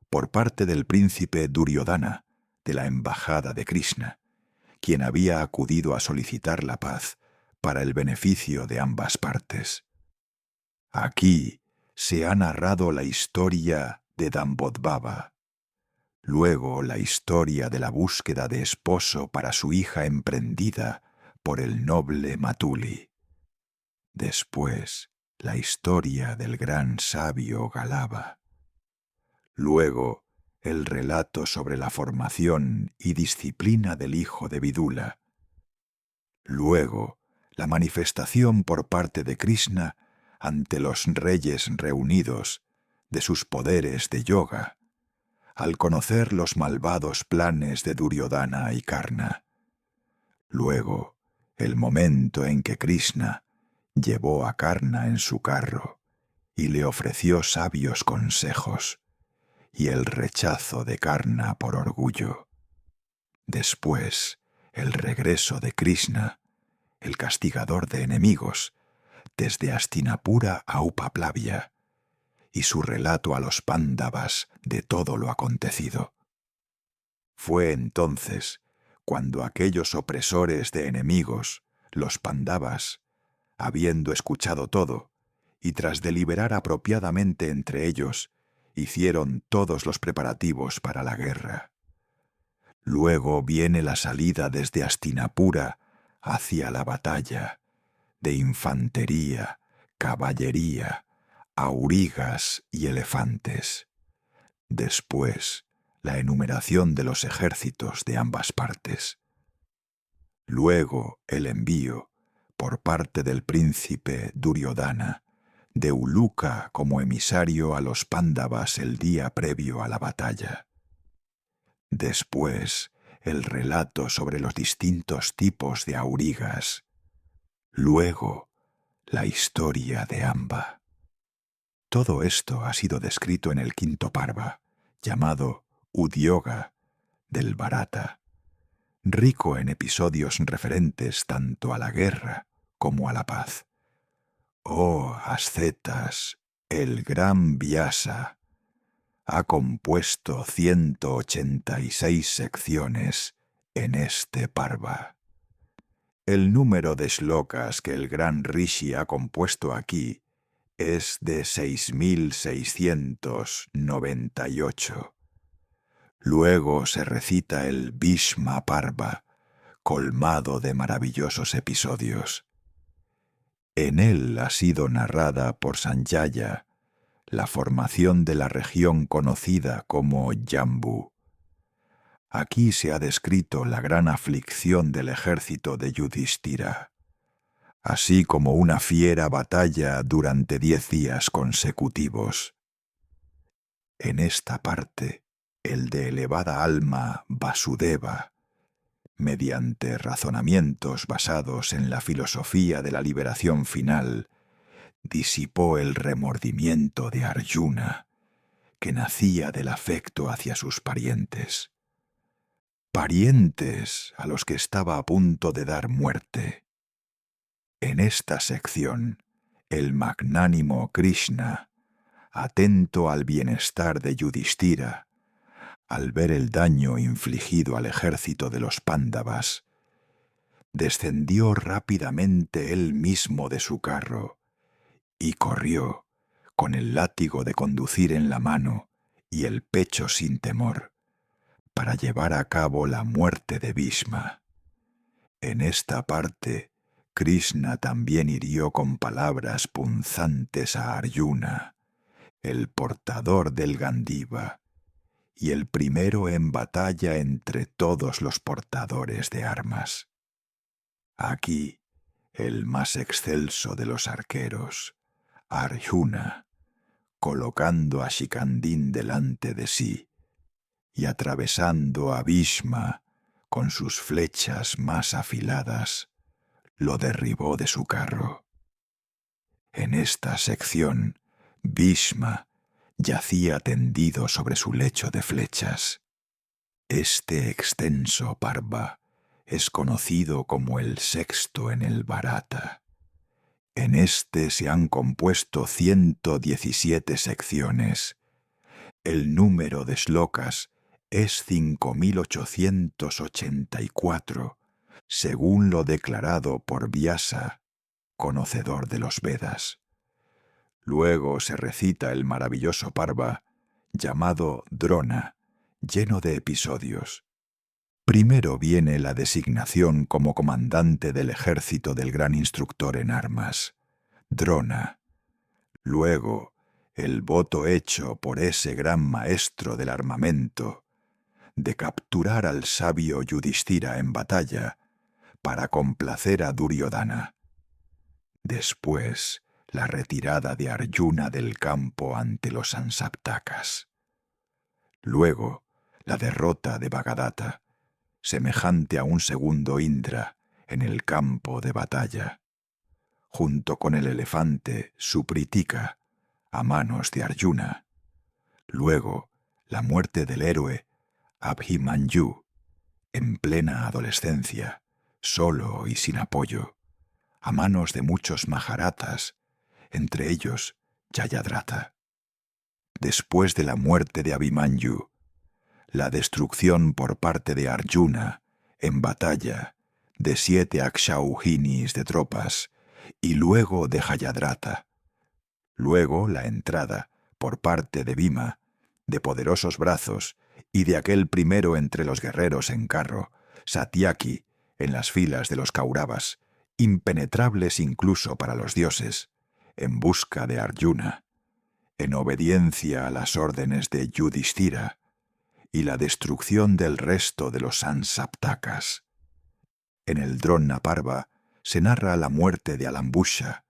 por parte del príncipe Duryodhana, de la embajada de Krishna, quien había acudido a solicitar la paz para el beneficio de ambas partes. Aquí se ha narrado la historia de Dambodbaba, luego la historia de la búsqueda de esposo para su hija emprendida por el noble Matuli. Después, la historia del gran sabio Galaba. Luego, el relato sobre la formación y disciplina del hijo de Vidula, Luego, la manifestación por parte de Krishna ante los reyes reunidos de sus poderes de yoga, al conocer los malvados planes de Duryodhana y Karna. Luego, el momento en que Krishna llevó a Karna en su carro y le ofreció sabios consejos, y el rechazo de Karna por orgullo. Después, el regreso de Krishna, el castigador de enemigos, desde Hastinapura a Upaplavya, y su relato a los Pándavas de todo lo acontecido. Fue entonces cuando aquellos opresores de enemigos, los Pándavas, habiendo escuchado todo, y tras deliberar apropiadamente entre ellos, hicieron todos los preparativos para la guerra. Luego viene la salida desde Hastinapura hacia la batalla, de infantería, caballería, aurigas y elefantes. Después, la enumeración de los ejércitos de ambas partes. Luego, el envío, por parte del príncipe Duryodhana, de Uluka como emisario a los Pándavas el día previo a la batalla. Después, el relato sobre los distintos tipos de aurigas. Luego, la historia de Amba. Todo esto ha sido descrito en el quinto parva, llamado Udyoga, del Bharata, rico en episodios referentes tanto a la guerra como a la paz. Oh ascetas, el gran Vyasa ha compuesto 186 secciones en este parva. El número de shlokas que el gran Rishi ha compuesto aquí es de 6.698. Luego se recita el Bhishma Parva, colmado de maravillosos episodios. En él ha sido narrada por Sanjaya la formación de la región conocida como Jambu. Aquí se ha descrito la gran aflicción del ejército de Yudhishthira, así como una fiera batalla durante 10 días consecutivos. En esta parte, el de elevada alma Vasudeva, mediante razonamientos basados en la filosofía de la liberación final, disipó el remordimiento de Arjuna, que nacía del afecto hacia sus parientes. Parientes a los que estaba a punto de dar muerte. En esta sección, el magnánimo Krishna, atento al bienestar de Yudhishthira, al ver el daño infligido al ejército de los Pándavas, descendió rápidamente él mismo de su carro y corrió, con el látigo de conducir en la mano y el pecho sin temor, para llevar a cabo la muerte de Bhishma. En esta parte, Krishna también hirió con palabras punzantes a Arjuna, el portador del Gandiva, y el primero en batalla entre todos los portadores de armas. Aquí, el más excelso de los arqueros, Arjuna, colocando a Shikandín delante de sí y atravesando a Bhishma con sus flechas más afiladas, lo derribó de su carro. En esta sección, Bhishma yacía tendido sobre su lecho de flechas. Este extenso parva es conocido como el sexto en el Bharata. En este se han compuesto 117 secciones. El número de shlokas es 5.884, según lo declarado por Vyasa, conocedor de los Vedas. Luego se recita el maravilloso parva, llamado Drona, lleno de episodios. Primero viene la designación como comandante del ejército del gran instructor en armas, Drona. Luego, el voto hecho por ese gran maestro del armamento de capturar al sabio Yudhishthira en batalla para complacer a Duryodhana. Después, la retirada de Arjuna del campo ante los Sansaptakas. Luego, la derrota de Bhagadatta, semejante a un segundo Indra en el campo de batalla, junto con el elefante Supritika a manos de Arjuna. Luego, la muerte del héroe Abhimanyu, en plena adolescencia, solo y sin apoyo, a manos de muchos Maharatas, entre ellos Jayadratha. Después de la muerte de Abhimanyu, la destrucción por parte de Arjuna, en batalla, de 7 Akshauhinis de tropas, y luego de Jayadratha. Luego la entrada, por parte de Bhima, de poderosos brazos, y de aquel primero entre los guerreros en carro, Satyaki, en las filas de los Kauravas, impenetrables incluso para los dioses, en busca de Arjuna, en obediencia a las órdenes de Yudhishthira, y la destrucción del resto de los Sansaptakas. En el Drona Parva se narra la muerte de Alambusha,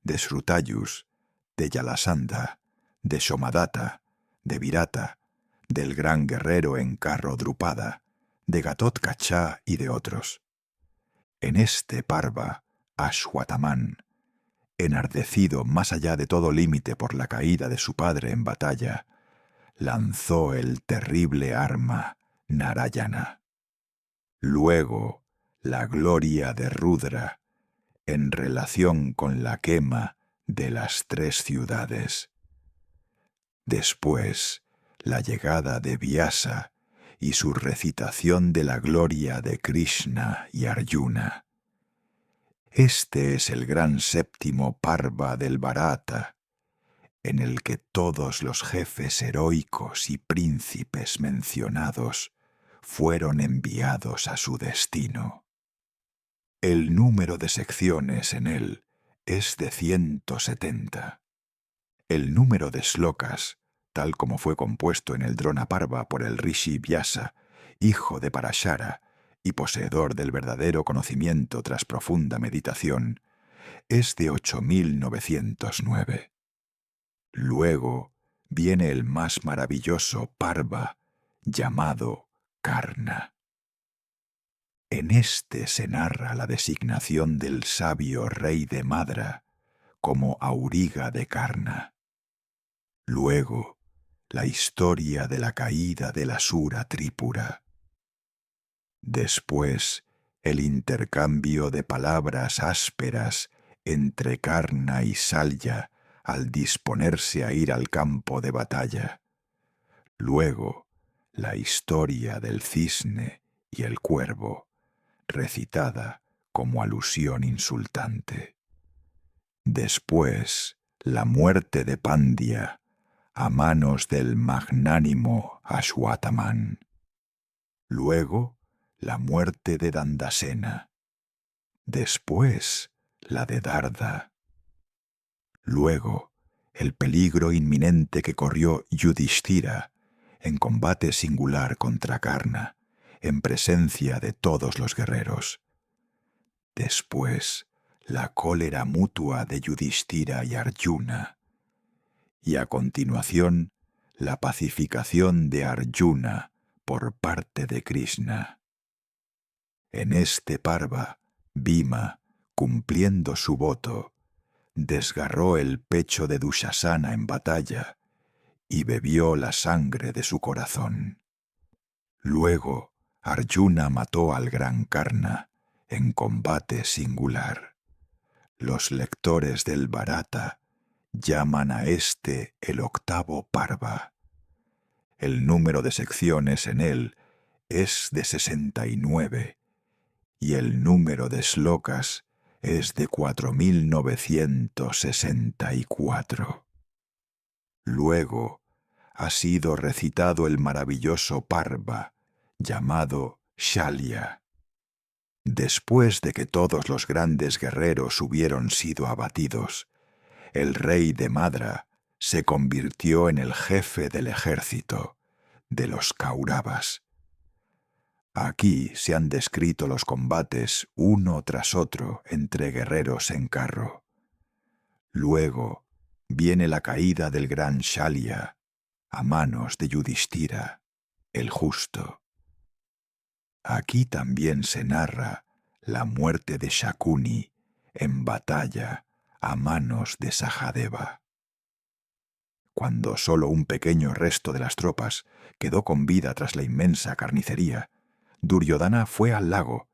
de Srutayus, de Yalasandha, de Somadatta, de Virata, del gran guerrero en carro Drupada, de Gatotkacha y de otros. En este Parva, Ashwatthama, enardecido más allá de todo límite por la caída de su padre en batalla, lanzó el terrible arma Narayana. Luego, la gloria de Rudra, en relación con la quema de las 3 ciudades. Después, la llegada de Vyasa y su recitación de la gloria de Krishna y Arjuna. Este es el gran séptimo Parva del Bharata, en el que todos los jefes heroicos y príncipes mencionados fueron enviados a su destino. El número de secciones en él es de 170. El número de slokas, tal como fue compuesto en el Drona Parva por el Rishi Vyasa, hijo de Parashara y poseedor del verdadero conocimiento tras profunda meditación, es de 8909. Luego viene el más maravilloso Parva, llamado Karna. En este se narra la designación del sabio rey de Madra como auriga de Karna. Luego, la historia de la caída del asura Tripura. Después, el intercambio de palabras ásperas entre Karna y Salya al disponerse a ir al campo de batalla. Luego, la historia del cisne y el cuervo, recitada como alusión insultante. Después, la muerte de Pandya a manos del magnánimo Ashwatthama. Luego, la muerte de Dandasena. Después, la de Darda. Luego, el peligro inminente que corrió Yudhishthira en combate singular contra Karna, en presencia de todos los guerreros. Después, la cólera mutua de Yudhishthira y Arjuna. Y a continuación, la pacificación de Arjuna por parte de Krishna. En este Parva, Bhima, cumpliendo su voto, desgarró el pecho de Dushasana en batalla y bebió la sangre de su corazón. Luego, Arjuna mató al gran Karna en combate singular. Los lectores del Bharata llaman a este el octavo Parva. El número de secciones en él es de 69 y el número de slokas es de 4964. Luego ha sido recitado el maravilloso Parva llamado Shalya. Después de que todos los grandes guerreros hubieron sido abatidos, el rey de Madra se convirtió en el jefe del ejército de los Kauravas. Aquí se han descrito los combates uno tras otro entre guerreros en carro. Luego viene la caída del gran Shalya a manos de Yudhishthira, el justo. Aquí también se narra la muerte de Shakuni en batalla a manos de Sahadeva. Cuando solo un pequeño resto de las tropas quedó con vida tras la inmensa carnicería, Duryodhana fue al lago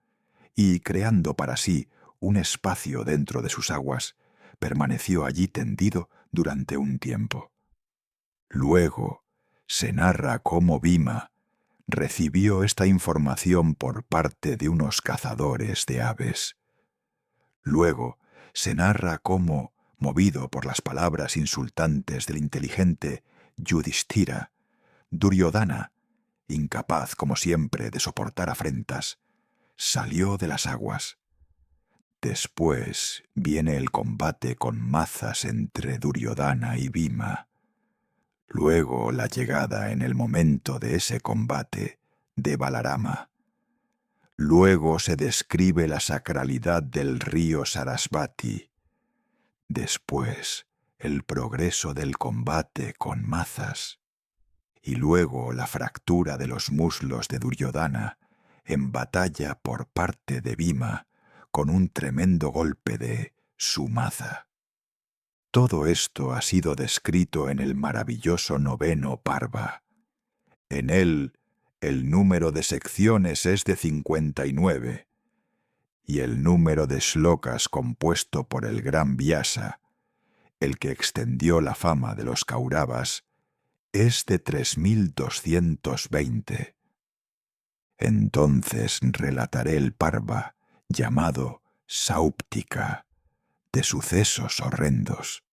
y, creando para sí un espacio dentro de sus aguas, permaneció allí tendido durante un tiempo. Luego se narra cómo Bhima recibió esta información por parte de unos cazadores de aves. Luego se narra cómo, movido por las palabras insultantes del inteligente Yudhishthira, Duryodhana, incapaz como siempre de soportar afrentas, salió de las aguas. Después viene el combate con mazas entre Duryodhana y Bhima. Luego la llegada en el momento de ese combate de Balarama. Luego se describe la sacralidad del río Sarasvati. Después el progreso del combate con mazas. Y luego la fractura de los muslos de Duryodhana en batalla por parte de Bhima con un tremendo golpe de su maza. Todo esto ha sido descrito en el maravilloso noveno Parva. En él, el número de secciones es de 59, y el número de shlokas compuesto por el gran Vyasa, el que extendió la fama de los Kauravas, es de 3220. Entonces relataré el Parva, llamado Sáuptica, de sucesos horrendos.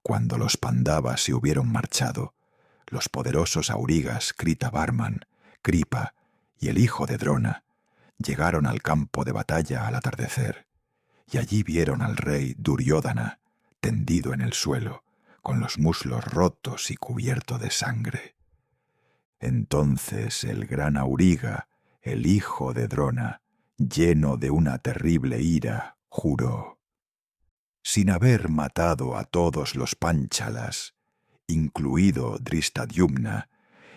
Cuando los Pandavas se hubieron marchado, los poderosos aurigas Kritavarman, Kripa y el hijo de Drona llegaron al campo de batalla al atardecer, y allí vieron al rey Duryodhana tendido en el suelo, con los muslos rotos y cubierto de sangre. Entonces el gran auriga, el hijo de Drona, lleno de una terrible ira, juró: sin haber matado a todos los Pánchalas, incluido Drishtadyumna,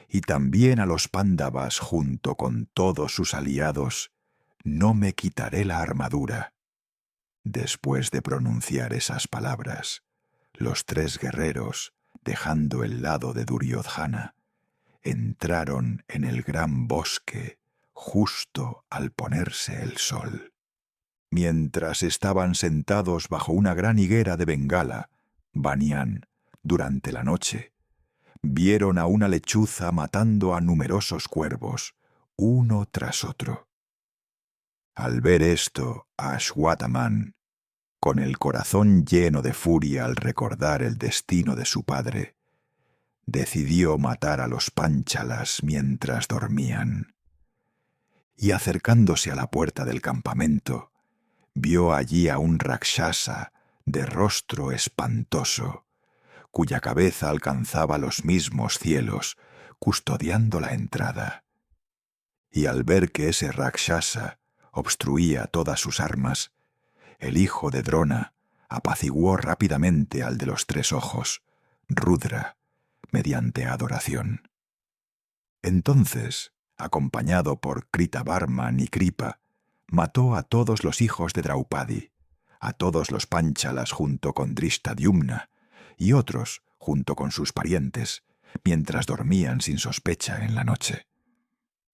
y también a los Pándavas junto con todos sus aliados, no me quitaré la armadura. Después de pronunciar esas palabras, los tres guerreros, dejando el lado de Duryodhana, entraron en el gran bosque justo al ponerse el sol. Mientras estaban sentados bajo una gran higuera de Bengala, Banyan, durante la noche, vieron a una lechuza matando a numerosos cuervos, uno tras otro. Al ver esto, Ashwatthama, con el corazón lleno de furia al recordar el destino de su padre, decidió matar a los Pánchalas mientras dormían. Y acercándose a la puerta del campamento, vio allí a un Rakshasa de rostro espantoso, cuya cabeza alcanzaba los mismos cielos, custodiando la entrada. Y al ver que ese Rakshasa obstruía todas sus armas, el hijo de Drona apaciguó rápidamente al de los tres ojos, Rudra, mediante adoración. Entonces, acompañado por Kritavarman y Kripa, mató a todos los hijos de Draupadi, a todos los Pánchalas junto con Drishtadyumna y otros junto con sus parientes, mientras dormían sin sospecha en la noche.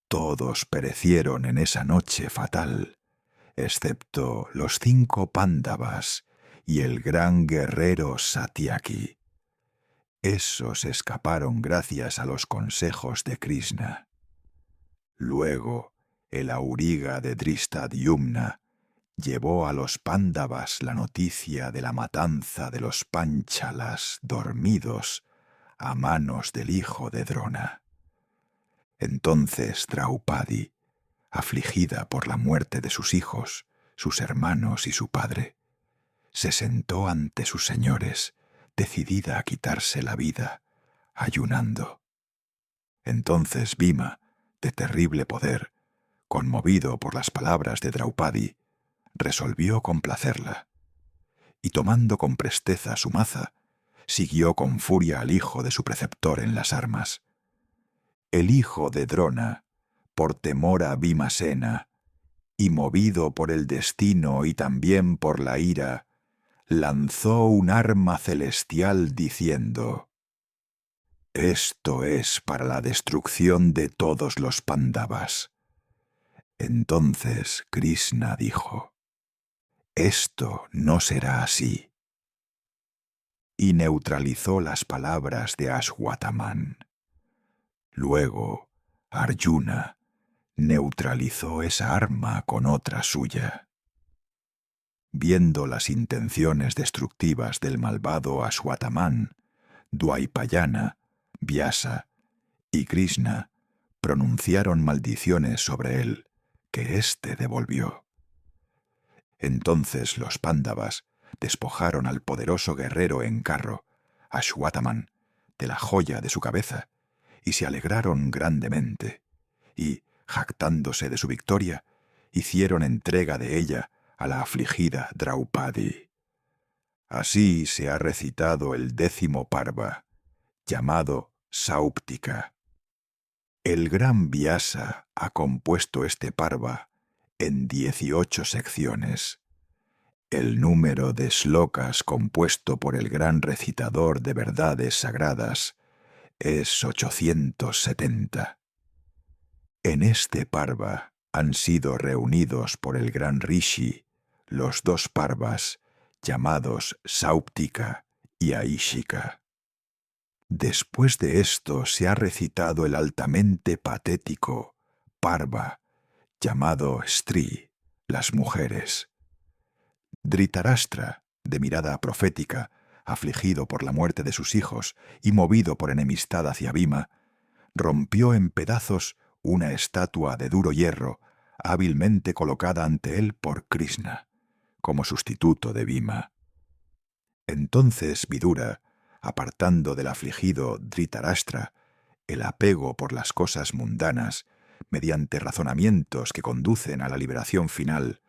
Todos perecieron en esa noche fatal, excepto los 5 Pándavas y el gran guerrero Satyaki. Esos escaparon gracias a los consejos de Krishna. Luego, el auriga de Drishtadyumna llevó a los Pándavas la noticia de la matanza de los Pánchalas dormidos a manos del hijo de Drona. Entonces Draupadi, afligida por la muerte de sus hijos, sus hermanos y su padre, se sentó ante sus señores, decidida a quitarse la vida, ayunando. Entonces Bhima, de terrible poder, conmovido por las palabras de Draupadi, resolvió complacerla, y tomando con presteza su maza, siguió con furia al hijo de su preceptor en las armas. El hijo de Drona, por temor a Bhimasena, y movido por el destino y también por la ira, lanzó un arma celestial diciendo: «Esto es para la destrucción de todos los Pándavas». Entonces Krishna dijo: «Esto no será así», y neutralizó las palabras de Ashwatthama. Luego, Arjuna neutralizó esa arma con otra suya. Viendo las intenciones destructivas del malvado Ashwatthama, Dwaipayana, Vyasa y Krishna pronunciaron maldiciones sobre él, que éste devolvió. Entonces los Pándavas despojaron al poderoso guerrero en carro, Ashwatthama, de la joya de su cabeza, y se alegraron grandemente, y, jactándose de su victoria, hicieron entrega de ella a la afligida Draupadi. Así se ha recitado el 10º parva, llamado Sáuptica. El gran Vyasa ha compuesto este parva en 18 secciones. El número de slokas compuesto por el gran recitador de verdades sagradas es 870. En este parva han sido reunidos por el gran Rishi los 2 parvas llamados Sáuptica y Aishika. Después de esto se ha recitado el altamente patético parva llamado Stri, las mujeres. Dhritarashtra, de mirada profética, afligido por la muerte de sus hijos y movido por enemistad hacia Bhima, rompió en pedazos una estatua de duro hierro hábilmente colocada ante él por Krishna, como sustituto de Bhima. Entonces Vidura, apartando del afligido Dhritarashtra el apego por las cosas mundanas, mediante razonamientos que conducen a la liberación final,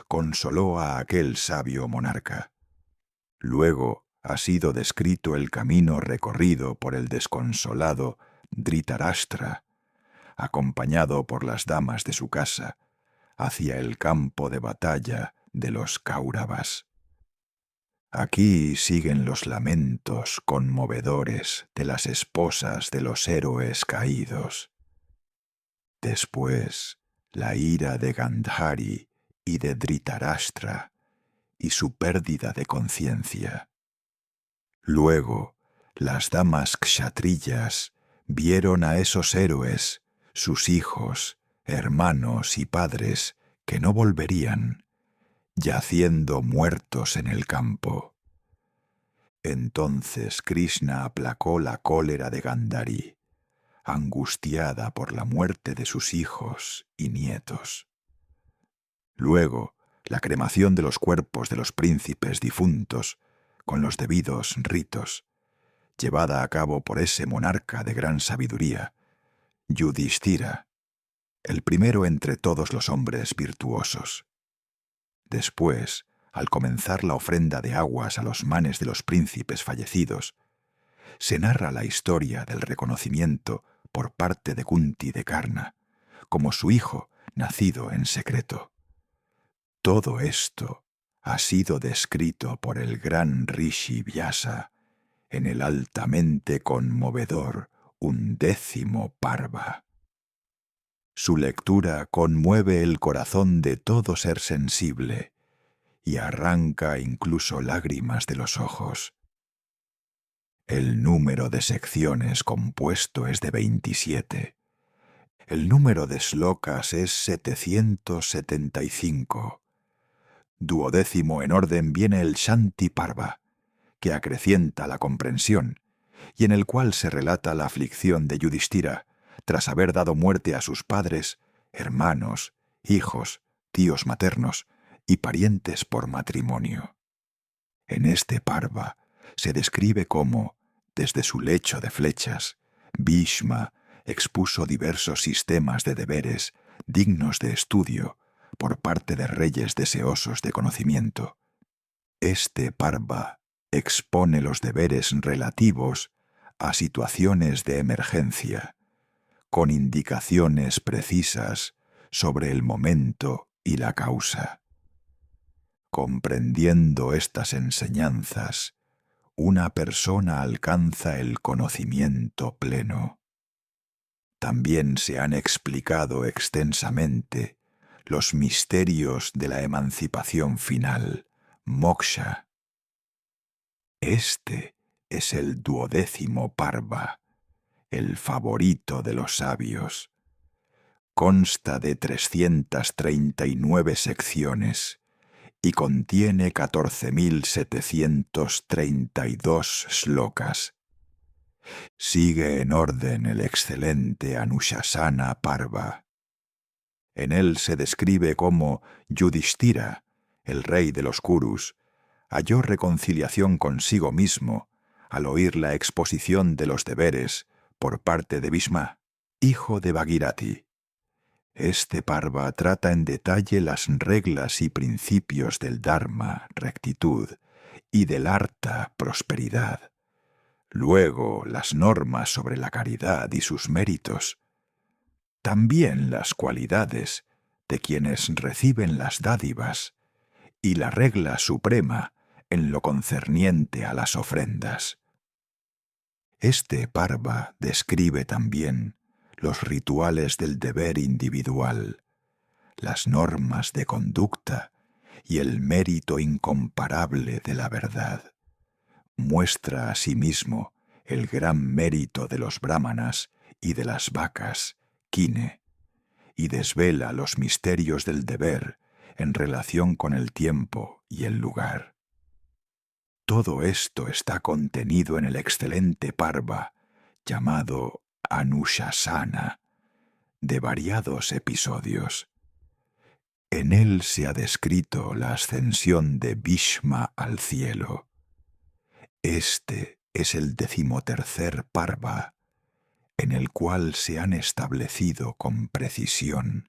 consoló a aquel sabio monarca. Luego ha sido descrito el camino recorrido por el desconsolado Dhritarashtra, acompañado por las damas de su casa, hacia el campo de batalla de los Kauravas. Aquí siguen los lamentos conmovedores de las esposas de los héroes caídos. Después, la ira de Gandhari y de Dhritarashtra y su pérdida de conciencia. Luego, las damas kshatriyas vieron a esos héroes, sus hijos, hermanos y padres, que no volverían, yaciendo muertos en el campo. Entonces Krishna aplacó la cólera de Gandhari, angustiada por la muerte de sus hijos y nietos. Luego, la cremación de los cuerpos de los príncipes difuntos, con los debidos ritos, llevada a cabo por ese monarca de gran sabiduría, Yudhishthira, el primero entre todos los hombres virtuosos. Después, al comenzar la ofrenda de aguas a los manes de los príncipes fallecidos, se narra la historia del reconocimiento por parte de Kunti de Karna, como su hijo nacido en secreto. Todo esto ha sido descrito por el gran Rishi Vyasa en el altamente conmovedor 11º parva. Su lectura conmueve el corazón de todo ser sensible y arranca incluso lágrimas de los ojos. El número de secciones compuesto es de 27. El número de slokas es 775. Duodécimo en orden viene el Shanti Parva, que acrecienta la comprensión, y en el cual se relata la aflicción de Yudhishthira tras haber dado muerte a sus padres, hermanos, hijos, tíos maternos y parientes por matrimonio. En este parva se describe cómo, desde su lecho de flechas, Bhishma expuso diversos sistemas de deberes dignos de estudio por parte de reyes deseosos de conocimiento. Este Parva expone los deberes relativos a situaciones de emergencia, con indicaciones precisas sobre el momento y la causa. Comprendiendo estas enseñanzas, una persona alcanza el conocimiento pleno. También se han explicado extensamente los misterios de la emancipación final, moksha. Este es el 12º Parva, el favorito de los sabios. Consta de 339 secciones y contiene 14.732 shlokas. Sigue en orden el excelente Anushasana Parva. En él se describe cómo Yudhishthira, el rey de los Kurus, halló reconciliación consigo mismo al oír la exposición de los deberes por parte de Bhishma, hijo de Bhagirathi. Este Parva trata en detalle las reglas y principios del Dharma, rectitud, y del Artha, prosperidad. Luego, las normas sobre la caridad y sus méritos. También las cualidades de quienes reciben las dádivas y la regla suprema en lo concerniente a las ofrendas. Este Parva describe también los rituales del deber individual, las normas de conducta y el mérito incomparable de la verdad. Muestra asimismo el gran mérito de los brahmanas y de las vacas, kine, y desvela los misterios del deber en relación con el tiempo y el lugar. Todo esto está contenido en el excelente Parva llamado Anushasana, de variados episodios. En él se ha descrito la ascensión de Bhishma al cielo. Este es el 13º Parva, en el cual se han establecido con precisión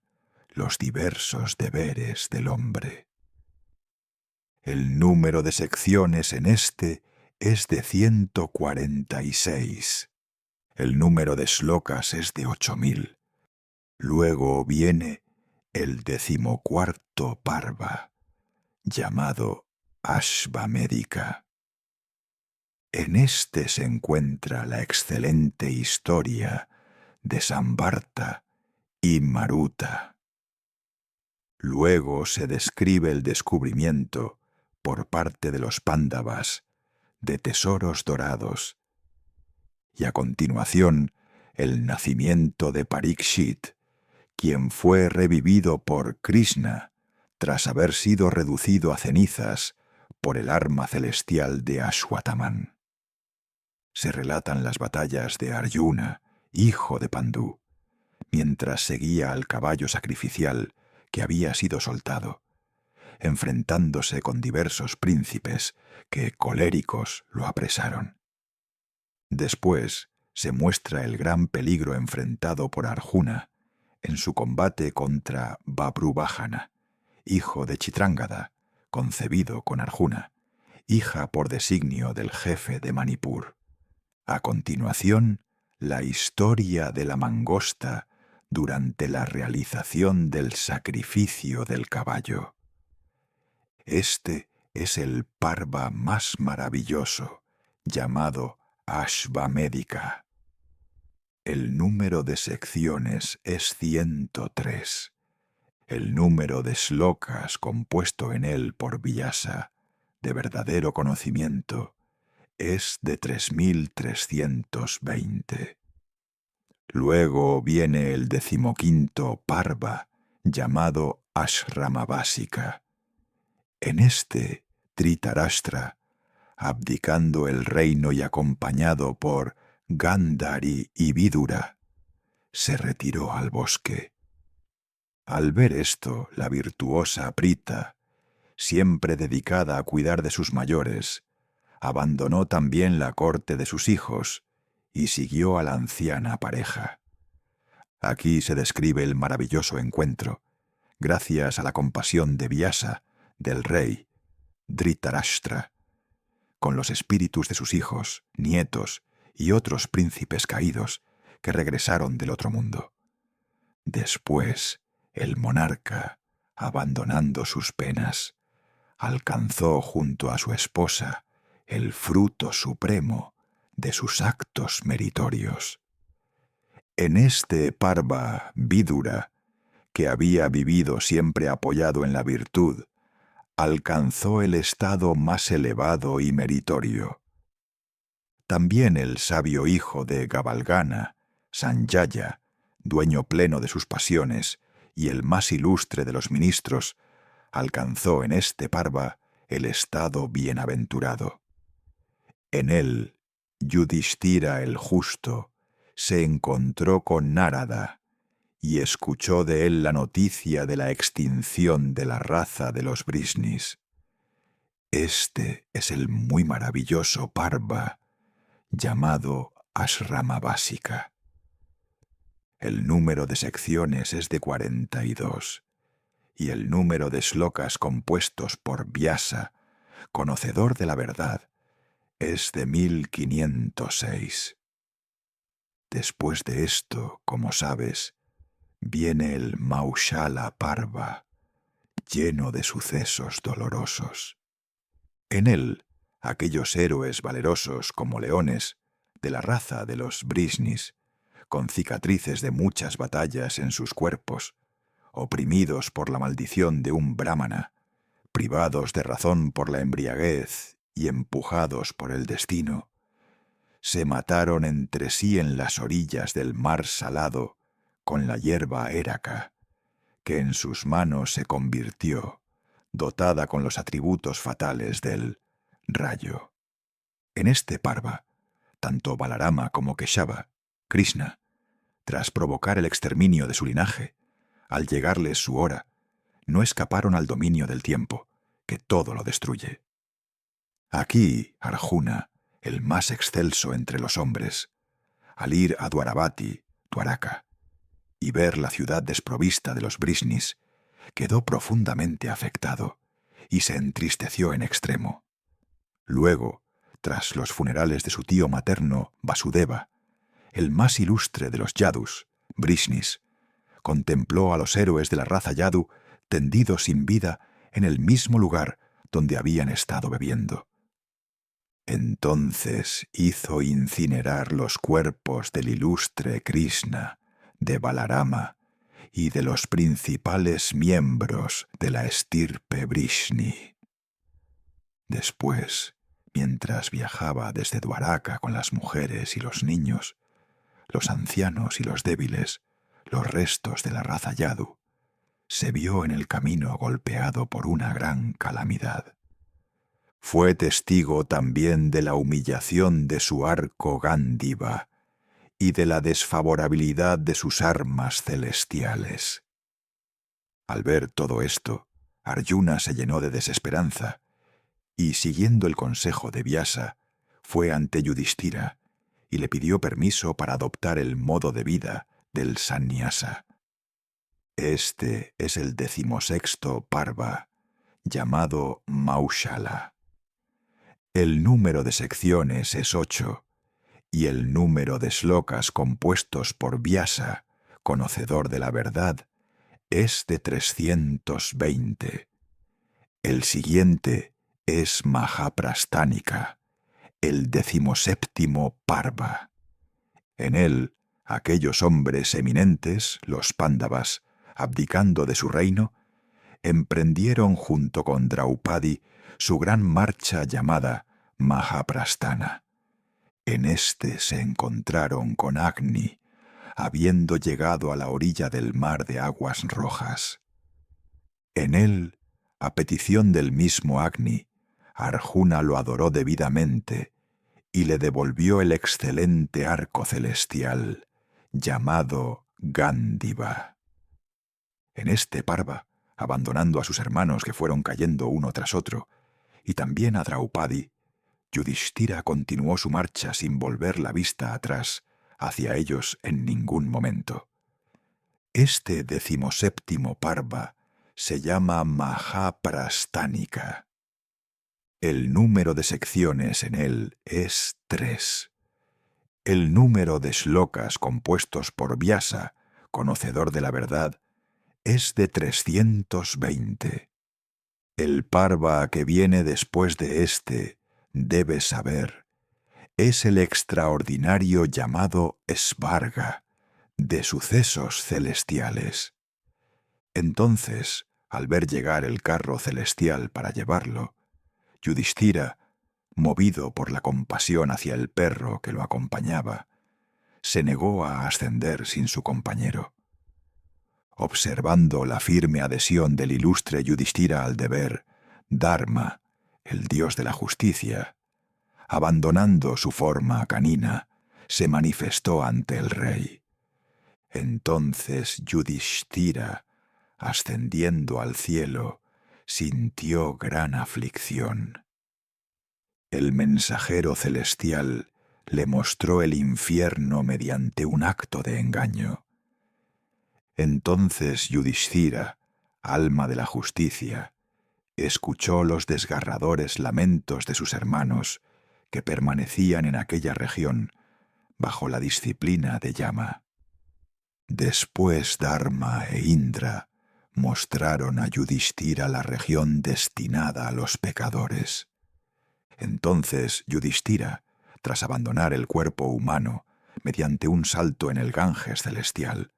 los diversos deberes del hombre. El número de secciones en este es de 146. El número de shlokas es de 8.000. Luego viene el 14º Parva, llamado Ashvamédika. En este se encuentra la excelente historia de Samvarta y Maruta. Luego se describe el descubrimiento por parte de los Pándavas de tesoros dorados y a continuación el nacimiento de Parikshit, quien fue revivido por Krishna tras haber sido reducido a cenizas por el arma celestial de Ashwataman. Se relatan las batallas de Arjuna, hijo de Pandú, mientras seguía al caballo sacrificial que había sido soltado, enfrentándose con diversos príncipes que, coléricos, lo apresaron. Después se muestra el gran peligro enfrentado por Arjuna en su combate contra Babruvajana, hijo de Chitrángada, concebido con Arjuna, hija por designio del jefe de Manipur. A continuación, la historia de la mangosta durante la realización del sacrificio del caballo. Este es el Parva más maravilloso, llamado Ashvamédika. El número de secciones es 103. El número de shlokas compuesto en él por Vyasa, de verdadero conocimiento, es de 3.320. Luego viene el 15º Parva, llamado Ashramabhasika. En este, Dhritarashtra, abdicando el reino y acompañado por Gandhari y Vidura, se retiró al bosque. Al ver esto, la virtuosa Prita, siempre dedicada a cuidar de sus mayores, abandonó también la corte de sus hijos y siguió a la anciana pareja. Aquí se describe el maravilloso encuentro, gracias a la compasión de Vyasa, del rey Dhritarashtra, con los espíritus de sus hijos, nietos y otros príncipes caídos que regresaron del otro mundo. Después, el monarca, abandonando sus penas, alcanzó junto a su esposa el fruto supremo de sus actos meritorios. En este Parva Vidura, que había vivido siempre apoyado en la virtud, alcanzó el estado más elevado y meritorio. También el sabio hijo de Gavalgana, Sanjaya, dueño pleno de sus pasiones y el más ilustre de los ministros, alcanzó en este Parva el estado bienaventurado. En él, Yudhishthira el justo se encontró con Nárada y escuchó de él la noticia de la extinción de la raza de los Vrishnis. Este es el muy maravilloso Parva llamado Ashramavasika. El número de secciones es de 42 y el número de slokas compuestos por Vyasa, conocedor de la verdad, es de 1506. Después de esto, como sabes, viene el Maushala Parva, lleno de sucesos dolorosos. En él, aquellos héroes valerosos como leones, de la raza de los Vrishnis, con cicatrices de muchas batallas en sus cuerpos, oprimidos por la maldición de un brahmana, privados de razón por la embriaguez y empujados por el destino, se mataron entre sí en las orillas del mar salado con la hierba éraca, que en sus manos se convirtió, dotada con los atributos fatales del rayo. En este Parva, tanto Balarama como Keshava, Krishna, tras provocar el exterminio de su linaje, al llegarles su hora, no escaparon al dominio del tiempo, que todo lo destruye. Aquí, Arjuna, el más excelso entre los hombres, al ir a Dwaravati, Dwaraka, y ver la ciudad desprovista de los Vrishnis, quedó profundamente afectado y se entristeció en extremo. Luego, tras los funerales de su tío materno, Vasudeva, el más ilustre de los Yadus, Vrishnis, contempló a los héroes de la raza Yadu tendidos sin vida en el mismo lugar donde habían estado bebiendo. Entonces hizo incinerar los cuerpos del ilustre Krishna, de Balarama y de los principales miembros de la estirpe Vrishni. Después, mientras viajaba desde Dwaraka con las mujeres y los niños, los ancianos y los débiles, los restos de la raza Yadu, se vio en el camino golpeado por una gran calamidad. Fue testigo también de la humillación de su arco Gándiva y de la desfavorabilidad de sus armas celestiales. Al ver todo esto, Arjuna se llenó de desesperanza y, siguiendo el consejo de Vyasa, fue ante Yudhishthira y le pidió permiso para adoptar el modo de vida del sannyasa. Este es el 16º Parva, llamado Maushala. El número de secciones es 8, y el número de slokas compuestos por Vyasa, conocedor de la verdad, es de 320. El siguiente es Mahaprasthanika, el 17º Parva. En él, aquellos hombres eminentes, los Pándavas, abdicando de su reino, emprendieron junto con Draupadi su gran marcha llamada Mahaprasthana. En este se encontraron con Agni, habiendo llegado a la orilla del mar de aguas rojas. En él, a petición del mismo Agni, Arjuna lo adoró debidamente y le devolvió el excelente arco celestial, llamado Gándiva. En este Parva, abandonando a sus hermanos que fueron cayendo uno tras otro, y también a Draupadi, Yudhishthira continuó su marcha sin volver la vista atrás hacia ellos en ningún momento. Este 17º Parva se llama Mahaprastánica. El número de secciones en él es 3. El número de shlokas compuestos por Vyasa, conocedor de la verdad, es de 320. El Parva que viene después de este, debes saber, es el extraordinario llamado Svarga, de sucesos celestiales. Entonces, al ver llegar el carro celestial para llevarlo, Yudhishthira, movido por la compasión hacia el perro que lo acompañaba, se negó a ascender sin su compañero. Observando la firme adhesión del ilustre Yudhishthira al deber, Dharma, el dios de la justicia, abandonando su forma canina, se manifestó ante el rey. Entonces Yudhishthira, ascendiendo al cielo, sintió gran aflicción. El mensajero celestial le mostró el infierno mediante un acto de engaño. Entonces Yudhishthira, alma de la justicia, escuchó los desgarradores lamentos de sus hermanos que permanecían en aquella región bajo la disciplina de Yama. Después Dharma e Indra mostraron a Yudhishthira la región destinada a los pecadores. Entonces Yudhishthira, tras abandonar el cuerpo humano mediante un salto en el Ganges celestial,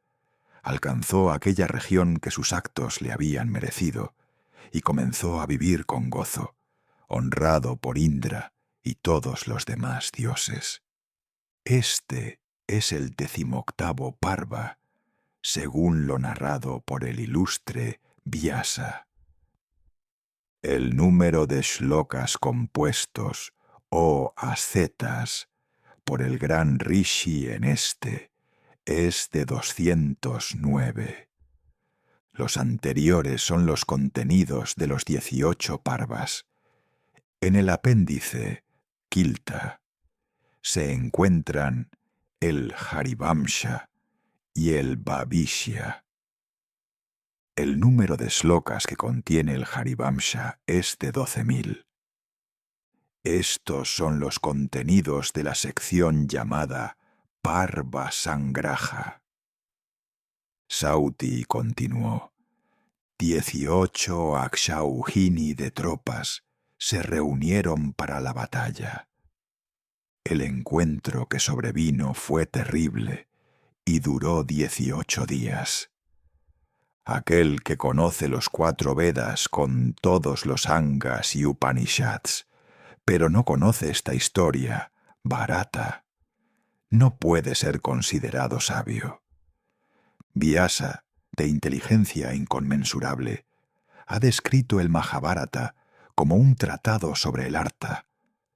alcanzó aquella región que sus actos le habían merecido y comenzó a vivir con gozo, honrado por Indra y todos los demás dioses. Este es el 18º Parva, según lo narrado por el ilustre Vyasa. El número de shlokas compuestos, o ascetas, por el gran Rishi en este, es de 209. Los anteriores son los contenidos de los 18 parvas. En el apéndice, Kilta, se encuentran el Harivamsha y el Bhavishya. El número de shlokas que contiene el Harivamsha es de 12.000. Estos son los contenidos de la sección llamada Parva Sangraha. Sauti continuó: 18 Akshauhini de tropas se reunieron para la batalla. El encuentro que sobrevino fue terrible y duró 18 días. Aquel que conoce los 4 Vedas con todos los Angas y Upanishads, pero no conoce esta historia, Bharata, no puede ser considerado sabio. Vyasa, de inteligencia inconmensurable, ha descrito el Mahabharata como un tratado sobre el artha,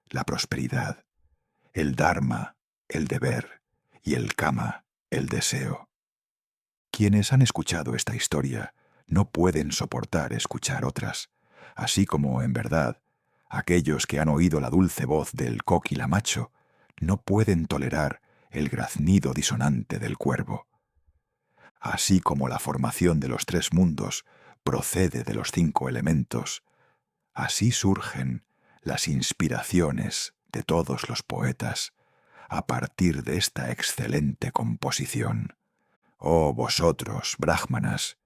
la prosperidad, el dharma, el deber, y el kama, el deseo. Quienes han escuchado esta historia no pueden soportar escuchar otras, así como, en verdad, aquellos que han oído la dulce voz del cóquila macho no pueden tolerar el graznido disonante del cuervo. Así como la formación de los 3 mundos procede de los 5 elementos, así surgen las inspiraciones de todos los poetas a partir de esta excelente composición. Oh vosotros, brahmanas,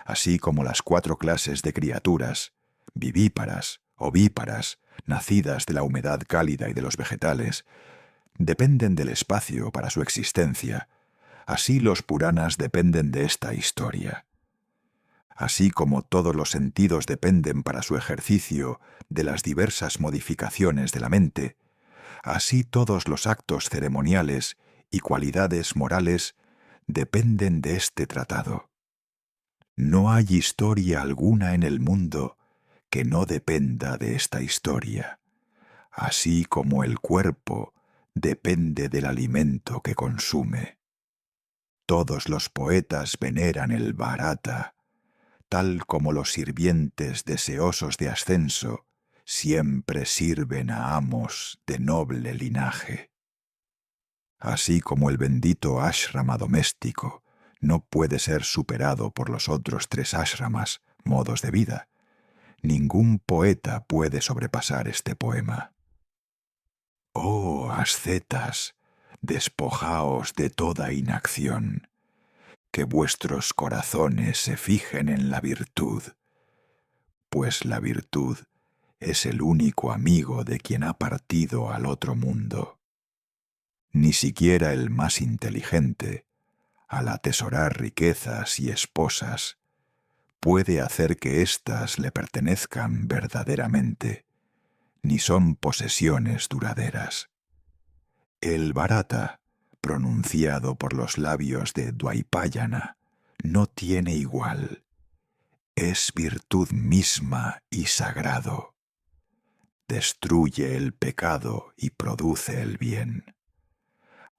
así como las 4 clases de criaturas, vivíparas, ovíparas, nacidas de la humedad cálida y de los vegetales, dependen del espacio para su existencia, así los Puranas dependen de esta historia. Así como todos los sentidos dependen para su ejercicio de las diversas modificaciones de la mente, así todos los actos ceremoniales y cualidades morales dependen de este tratado. No hay historia alguna en el mundo que no dependa de esta historia, así como el cuerpo depende del alimento que consume. Todos los poetas veneran el Bharata, tal como los sirvientes deseosos de ascenso siempre sirven a amos de noble linaje. Así como el bendito ashrama doméstico no puede ser superado por los otros 3 ashramas, modos de vida. Ningún poeta puede sobrepasar este poema. Oh, ascetas, despojaos de toda inacción, que vuestros corazones se fijen en la virtud, pues la virtud es el único amigo de quien ha partido al otro mundo. Ni siquiera el más inteligente, al atesorar riquezas y esposas, puede hacer que éstas le pertenezcan verdaderamente, ni son posesiones duraderas. El Bharata, pronunciado por los labios de Dwaipayana, no tiene igual. Es virtud misma y sagrado. Destruye el pecado y produce el bien.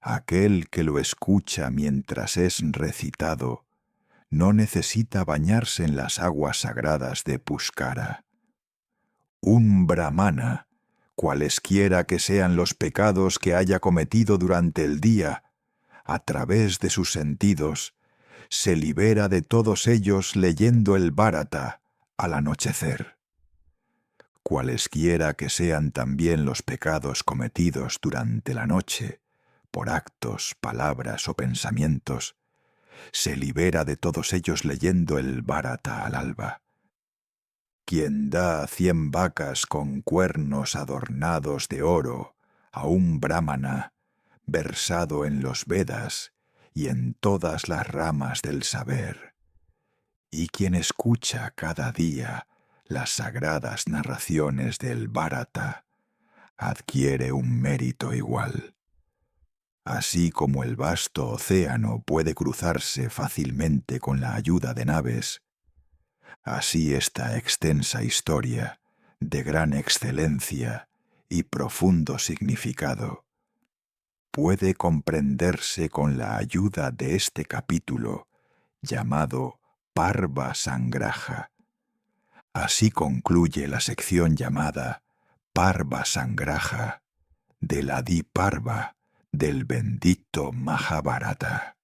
Aquel que lo escucha mientras es recitado no necesita bañarse en las aguas sagradas de Pushkara. Un brahmana, cualesquiera que sean los pecados que haya cometido durante el día, a través de sus sentidos, se libera de todos ellos leyendo el Bharata al anochecer. Cualesquiera que sean también los pecados cometidos durante la noche, por actos, palabras o pensamientos, se libera de todos ellos leyendo el Bharata al alba. Quien da 100 vacas con cuernos adornados de oro a un brahmana versado en los Vedas y en todas las ramas del saber, y quien escucha cada día las sagradas narraciones del Bharata, adquiere un mérito igual. Así como el vasto océano puede cruzarse fácilmente con la ayuda de naves, así esta extensa historia, de gran excelencia y profundo significado, puede comprenderse con la ayuda de este capítulo llamado Parva Sangraha. Así concluye la sección llamada Parva Sangraha del Adi Parva del bendito Mahabharata.